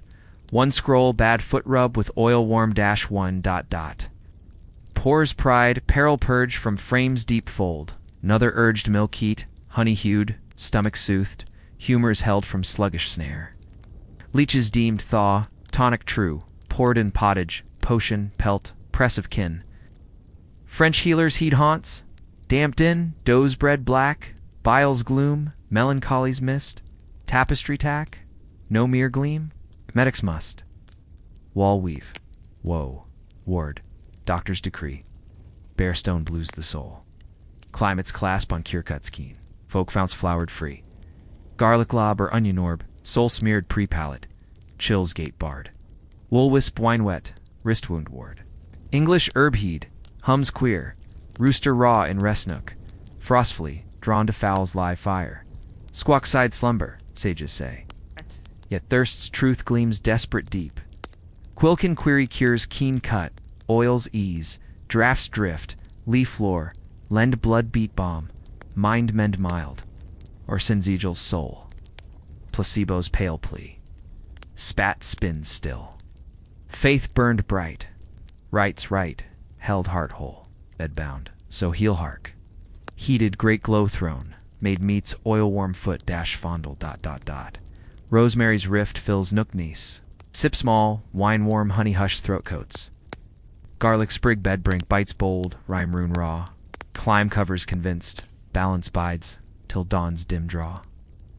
One scroll bad foot rub with oil warm dash one dot dot. Pores pride, peril purge from frame's deep fold. Another urged milk heat, honey hued, stomach soothed. Humors held from sluggish snare. Leeches deemed thaw, tonic true, poured in pottage, potion, pelt, press of kin. French healers heat haunts, damped in, doze bread black, bile's gloom, melancholy's mist, tapestry tack, no mere gleam, medics must. Wall weave, woe, ward, doctor's decree, bare stone blues the soul. Climate's clasp on cure cuts keen, folk founts flowered free. Garlic lob or onion orb, soul smeared pre-palate, chills gate barred. Wool wisp wine wet, wrist wound ward. English herb heed, hums queer, rooster raw in rest nook, frostfully, drawn to fowl's live fire. Squawk side slumber, sages say. Yet thirst's truth gleams desperate deep. Quilkin query cures keen cut, oils ease, drafts drift, leaf lore, lend blood beat balm, mind mend mild. Or Sinzegel's soul, placebo's pale plea. Spat spins still. Faith burned bright, right's right, held heart whole. bedbound, so heel hark. Heated great glow throne, made meets oil warm foot dash fondle ... Rosemary's rift fills nook niece. Sip small, wine warm honey hush throat coats. Garlic sprig bed brink bites bold, rhyme rune raw. Climb covers convinced, balance bides, till dawn's dim draw.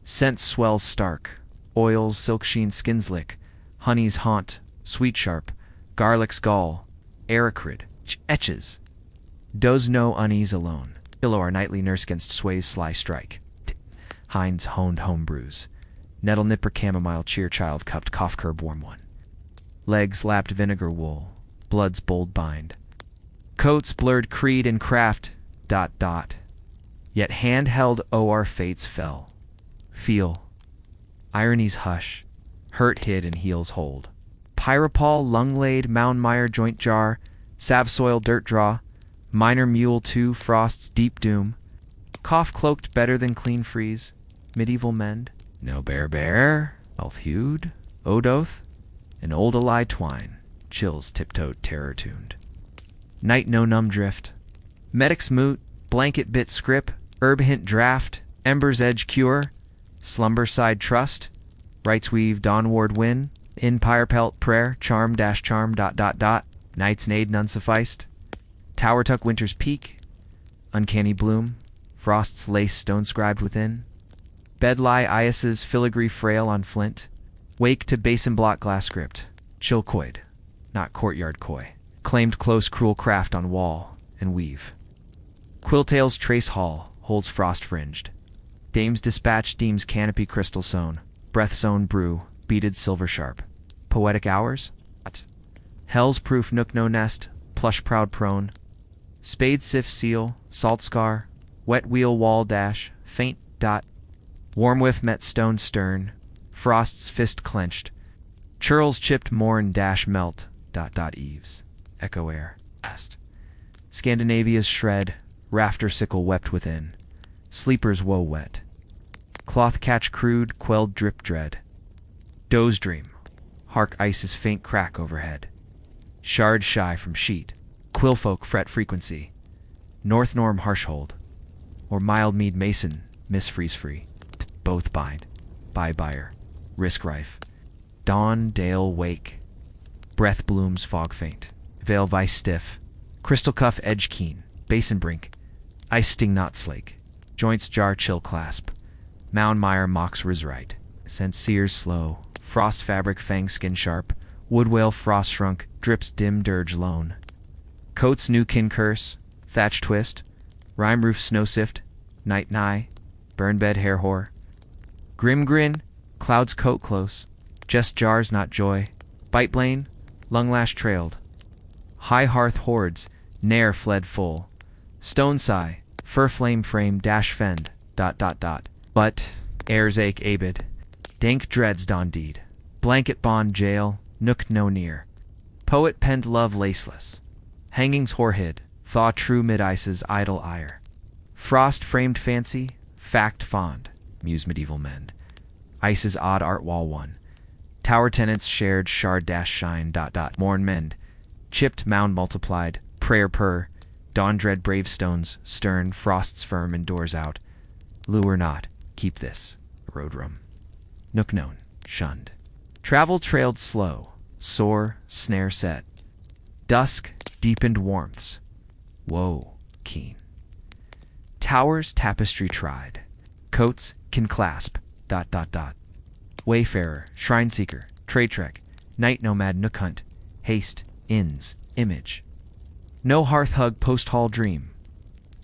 Scent swells stark, oils silk sheen skins lick, honey's haunt, sweet sharp, garlic's gall, aracrid, etches. Does no unease alone. Pillow our nightly nurse against sway's sly strike. Hind's honed home brews. Nettle nipper chamomile cheer child cupped cough curb warm one. Legs lapped vinegar wool, blood's bold bind. Coats blurred creed and craft, ... Yet hand held our fates fell. Feel. Irony's hush. Hurt hid and heels hold. Pyropol lung laid mound mire joint jar. Salve soil dirt draw. Minor mule two frost's deep doom. Cough cloaked better than clean freeze. Medieval mend. No bear. Health hued. Odoth. An old ally twine. Chills tiptoed terror tuned. Night no numb drift. Medic's moot. Blanket bit scrip. Herb hint draft. Ember's edge cure. Slumber side trust. Rights weave dawnward win. In pyre pelt prayer. Charm ... Night's nade none sufficed. Tower tuck winter's peak. Uncanny bloom. Frost's lace stone scribed within. Bed lie Ias's filigree frail on flint. Wake to basin block glass script. Chill coid, not courtyard coy. Claimed close cruel craft on wall and weave. Quilltail's trace hall holds frost fringed. Dame's dispatch deems canopy crystal sewn. Breath's own brew, beaded silver sharp. Poetic hours? Hell's proof nook no nest, plush proud prone. Spade sift seal, salt scar, wet wheel wall dash, faint ... Warm whiff met stone stern, frost's fist clenched. Churl's chipped morn dash melt ... Eaves, echo air, past. Scandinavia's shred, rafter sickle wept within. Sleeper's woe wet. Cloth catch crude, quelled drip dread. Doze dream, hark ice's faint crack overhead. Shard shy from sheet, quillfolk fret frequency. North norm harsh hold, or mild mead mason, miss freeze free. Both bind, by buyer, risk rife. Dawn dale wake, breath blooms fog faint. Veil vice stiff, crystal cuff edge keen. Basin brink, ice sting not slake. Joints jar chill clasp. Mound mire mocks risright. Scent sears slow, frost fabric fang skin sharp. Wood whale frost shrunk, drips dim dirge lone. Coats new kin curse, thatch twist. Rime roof snow sift, night nigh. Burn bed hair whore. Grim grin, clouds coat close. Jest jars not joy. Bite blane, lung lash trailed. High hearth hordes, ne'er fled full. Stone sigh, fur flame frame dash fend ... But, airs ache abid. Dank dreads dawn deed. Blanket bond jail, nook no near. Poet penned love laceless. Hangings whore hid, thaw true mid ice's idle ire. Frost framed fancy, fact fond, muse medieval mend. Ice's odd art wall one. Tower tenants shared shard dash shine ... Morn mend. Chipped mound multiplied, prayer purr. Dawn dread brave stones, stern, frost's firm endures out. Lure not, keep this, road room. Nook known, shunned. Travel trailed slow, sore, snare set. Dusk, deepened warmths. Woe, keen. Towers tapestry tried. Coats can clasp ... Wayfarer, shrine seeker, trade trek, night nomad nook hunt, haste, inns, image. No hearth hug post hall dream.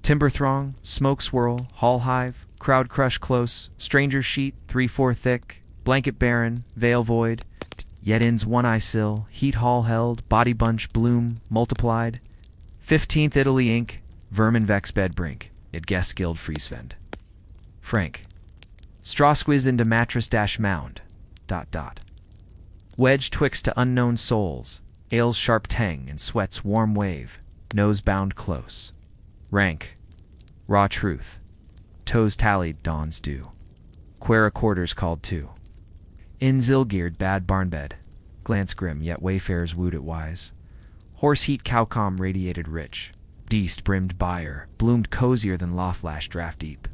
Timber throng, smoke swirl, hall hive, crowd crush close, stranger sheet 3/4 thick, blanket barren, veil void. Yet inns one eye sill, heat hall held, body bunch bloom multiplied. 15th Italy ink, vermin vex bed brink, it guest guild freezefend. Frank. Straw squiz into mattress dash mound ... Wedge twixt to unknown souls, ale's sharp tang and sweat's warm wave, nose bound close. Rank, raw truth, toes tallied dawn's dew. Quera quarters called to. Inns ill-geared bad barnbed, glance grim yet wayfarers wooed it wise. Horse heat cowcom radiated rich, Deast-brimmed byre, bloomed cozier than law-flash draft-deep.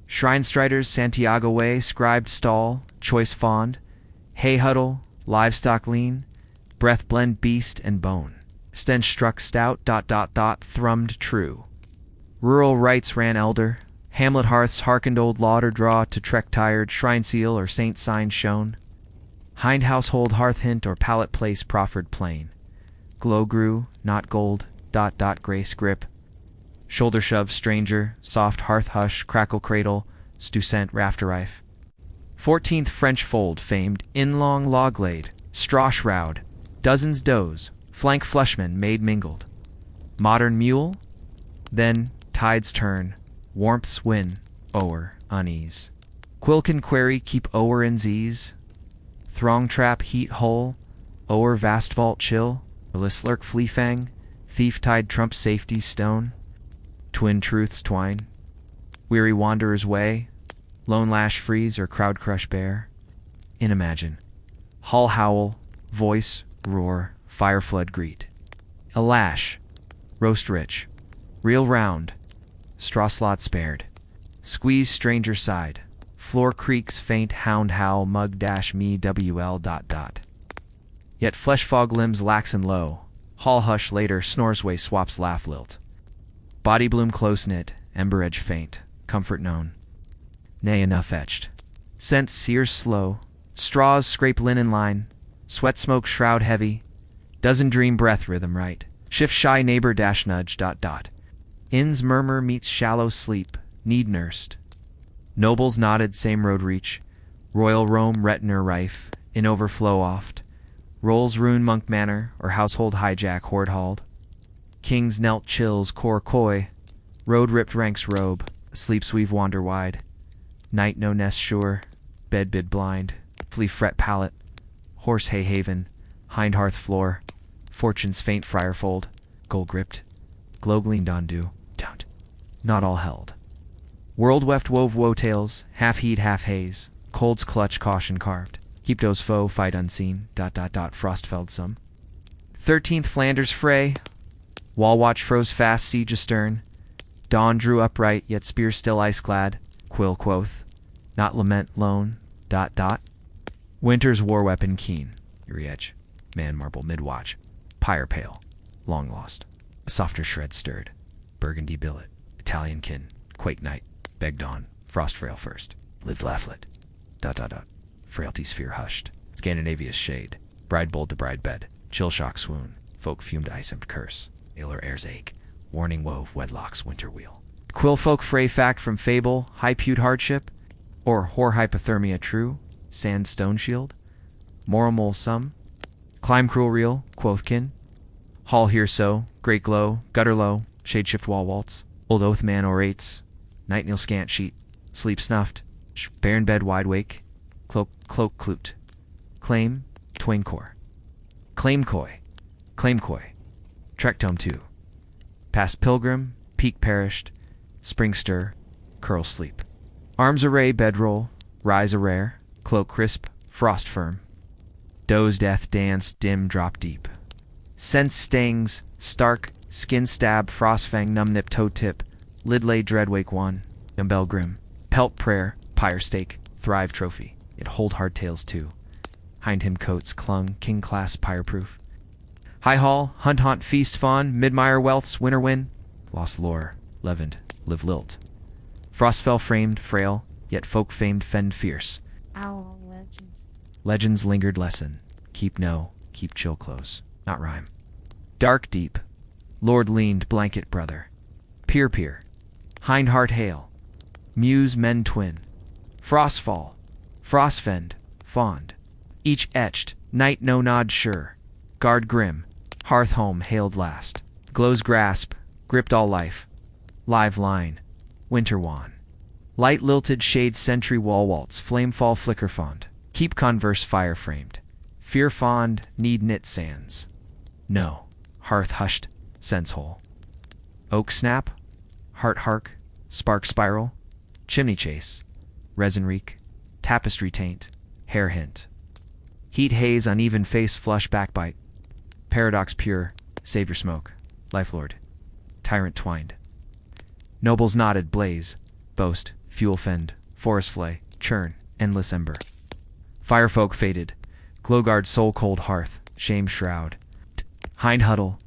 Shrine-striders Santiago way, scribed stall, choice fond, hay huddle, livestock lean, breath blend beast and bone. Stench struck stout, thrummed true. Rural rites ran elder, hamlet hearths hearkened old lauder draw to trek tired, shrine seal or saint sign shone. Hind household hearth hint or pallet place proffered plain. Glow grew, not gold, grace grip. Shoulder shove stranger, soft hearth hush, crackle cradle, stew-scent rafterife. 14th French fold famed, in-long log laid, straw shroud, dozens doze, flank flushman maid mingled. Modern mule? Then, tides turn, warmths win, o'er, unease. Quilkin query keep o'er in ease. Throng trap heat hole, o'er vast vault chill, lurk flea fang, thief tide trump safety stone. Twin truths twine, weary wanderer's way, lone lash freeze or crowd crush bear. In imagine, hull howl, voice, roar, fire flood greet. A lash, roast rich, reel round, straw slot spared. Squeeze stranger side, floor creaks faint hound howl mug dash me wl. Yet flesh fog limbs lax and low, hall hush later snores way swaps laugh lilt. Body bloom close knit, ember edge faint, comfort known. Nay enough etched. Scent sears slow, straws scrape linen line, sweat smoke shroud heavy, dozen dream breath rhythm right. Shift shy neighbor dash nudge. Inn's murmur meets shallow sleep, need nursed. Nobles nodded same road reach, royal Rome retiner rife, in overflow oft. Rolls rune monk manor, or household hijack hoard hauled. Kings knelt chills core coy, road ripped ranks robe, sleeps weave wander wide. Night no nest sure, bed bid blind, flea fret pallet, horse hay haven, hind hearth floor, fortune's faint friarfold, gold gripped, glow gleamed on dew, don't, not all held. World weft wove woe tales, half heat half haze, cold's clutch caution carved, keep those foe fight unseen, frostfeld some. 13th Flanders fray, wall watch froze fast siege astern, dawn drew upright yet spear still ice clad, quill quoth, not lament lone, Winter's war weapon keen, eerie edge, man marble mid-watch, pyre pale, long lost. A softer shred stirred, burgundy billet, Italian kin, quake night, begged on, frost frail first, lived laughlett, frailty's fear hushed, Scandinavia's shade, bride bold to bride bed, chill shock swoon, folk fumed ice-empt curse, ill or air's ache, warning wove wedlock's winter wheel. Quill folk fray fact from fable, high-pewed hardship, or whore hypothermia true, sand stone shield, moral mole sum, climb cruel real, quoth kin, hall here so, great glow, gutter low, shade shift wall waltz, old oath man orates, night kneel scant sheet, sleep snuffed, barren bed wide wake, cloak clute, claim, twain core, claim coy, trek tome 2, past pilgrim, peak perished, spring stir, curl sleep, arms array bedroll, rise a rare, cloak crisp, frost firm, doze death dance dim drop deep, sense stings, stark, skin stab, frost fang numb nip toe tip, lid lay dread wake one, dumbbell grim, pelt prayer, pyre stake, thrive trophy, it hold hardtails too, hind him coats clung, king class pyre proof, high hall, hunt haunt feast fawn, midmire wealths winter win, lost lore, leavened, live lilt, frostfell framed frail, yet folk famed fend fierce, Owl legends. Legends lingered lesson, keep chill close, not rhyme. Dark deep, Lord leaned blanket brother, peer, hind heart hail, muse men twin, frostfall, frostfend, fond, each etched, night no nod sure, guard grim, hearth home hailed last, glows grasp, gripped all life, live line, winter wan. Light lilted shade sentry wall waltz, flame fall flicker fond, keep converse fire framed, fear fond, need knit sands. No, hearth hushed, sense hole. Oak snap, heart hark, spark spiral, chimney chase, resin reek, tapestry taint, hair hint. Heat haze uneven face flush backbite, paradox pure, savior smoke, life lord, tyrant twined. Nobles nodded, blaze, boast, fuel fend, forest flay, churn, endless ember. Firefolk faded, glowguard soul cold hearth, shame shroud. Hind huddle,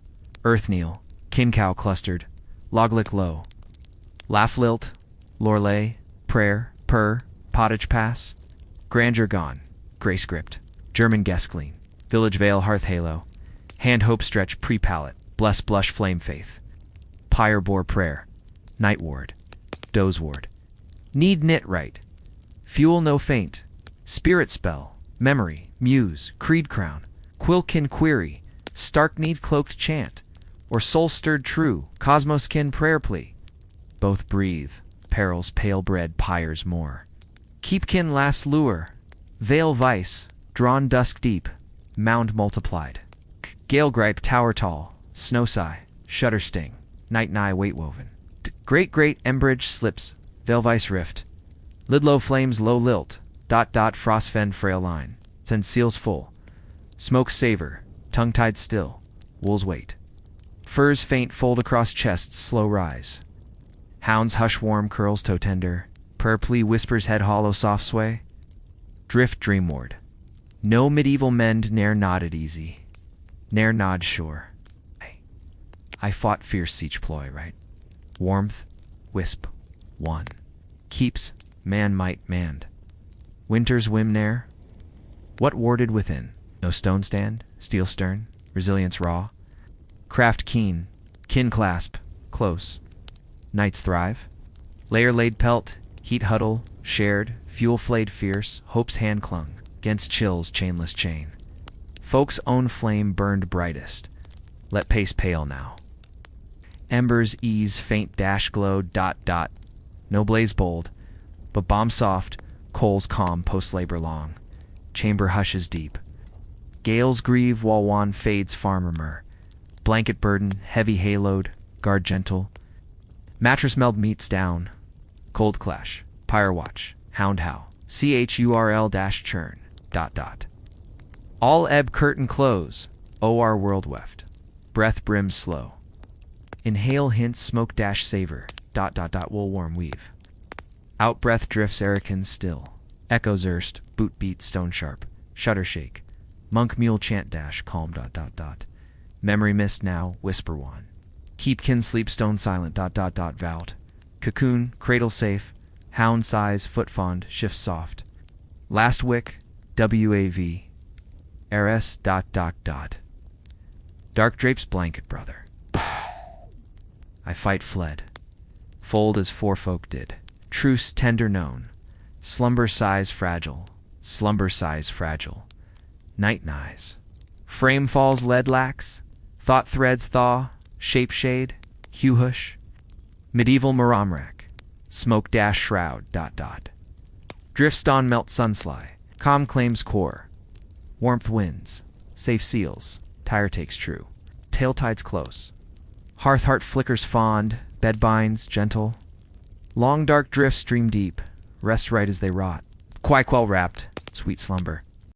earth kneel, kin cow clustered, loglick low. Laugh lilt, lorelei, prayer, purr, pottage pass. Grandeur gone, gray script, German guest clean, village veil hearth halo. Hand hope stretch pre-pallet, bless blush flame faith. Pyre bore prayer, night ward, doze ward. Need knit right, fuel no faint, spirit spell, memory, muse, creed crown, quilkin query, stark need cloaked chant, or soul stirred true, cosmos kin prayer plea. Both breathe, perils pale bread pyres more. Keep kin last lure, veil vice, drawn dusk deep, mound multiplied. Gale gripe tower tall, snow sigh, shudder sting, night nigh weight woven. Great embridge slips, veil vice rift. Lidlow flames low lilt, frost fend frail line. Send seals full. Smoke savor, tongue tied still, wool's wait. Furs faint fold across chests slow rise. Hounds hush warm curls toe tender. Prayer plea whispers head hollow soft sway. Drift dreamward. No medieval mend ne'er nodded easy. Ne'er nod sure. I fought fierce siege ploy, right? Warmth, wisp, one. Keeps, man might manned. Winter's whim ne'er. What warded within? No stone stand, steel stern, resilience raw. Craft keen, kin clasp, close. Nights thrive. Layer laid pelt, heat huddle, shared, fuel flayed fierce, hope's hand clung, 'gainst chill's chainless chain. Folk's own flame burned brightest. Let pace pale now. Embers ease faint dash glow. No blaze bold, but bomb soft, coals calm post labor long. Chamber hushes deep. Gales grieve while wan fades farmer myrrh. Blanket burden, heavy haloed, guard gentle. Mattress meld meets down. Cold clash, pyre watch, hound howl. CHURL-churn. All ebb curtain close. OR world weft. Breath brims slow. Inhale hints smoke savor. Wool warm weave. Out breath drifts erikins still. Echoes erst, boot beat stone sharp. Shudder shake. Monk mule chant calm. Memory mist now, whisper one. Keep kin sleep stone silent. Vowed. Cocoon, cradle safe. Hound sighs, foot fond, shift soft. Last wick, WAV. RS. Dark drapes blanket, brother. I fight fled. Fold as forefolk did. Truce tender known. Slumber sighs fragile. Night nighs. Frame falls lead lax. Thought threads thaw. Shape shade. Hue hush. Medieval maramrak. Smoke dash shroud. Drifts dawn melt sunsly. Calm claims core. Warmth wins. Safe seals. Tire takes true. Tail tides close. Hearth heart flickers fond. Bed binds gentle. Long dark drifts stream deep. Rest right as they rot. Quite well wrapped. Sweet slumber.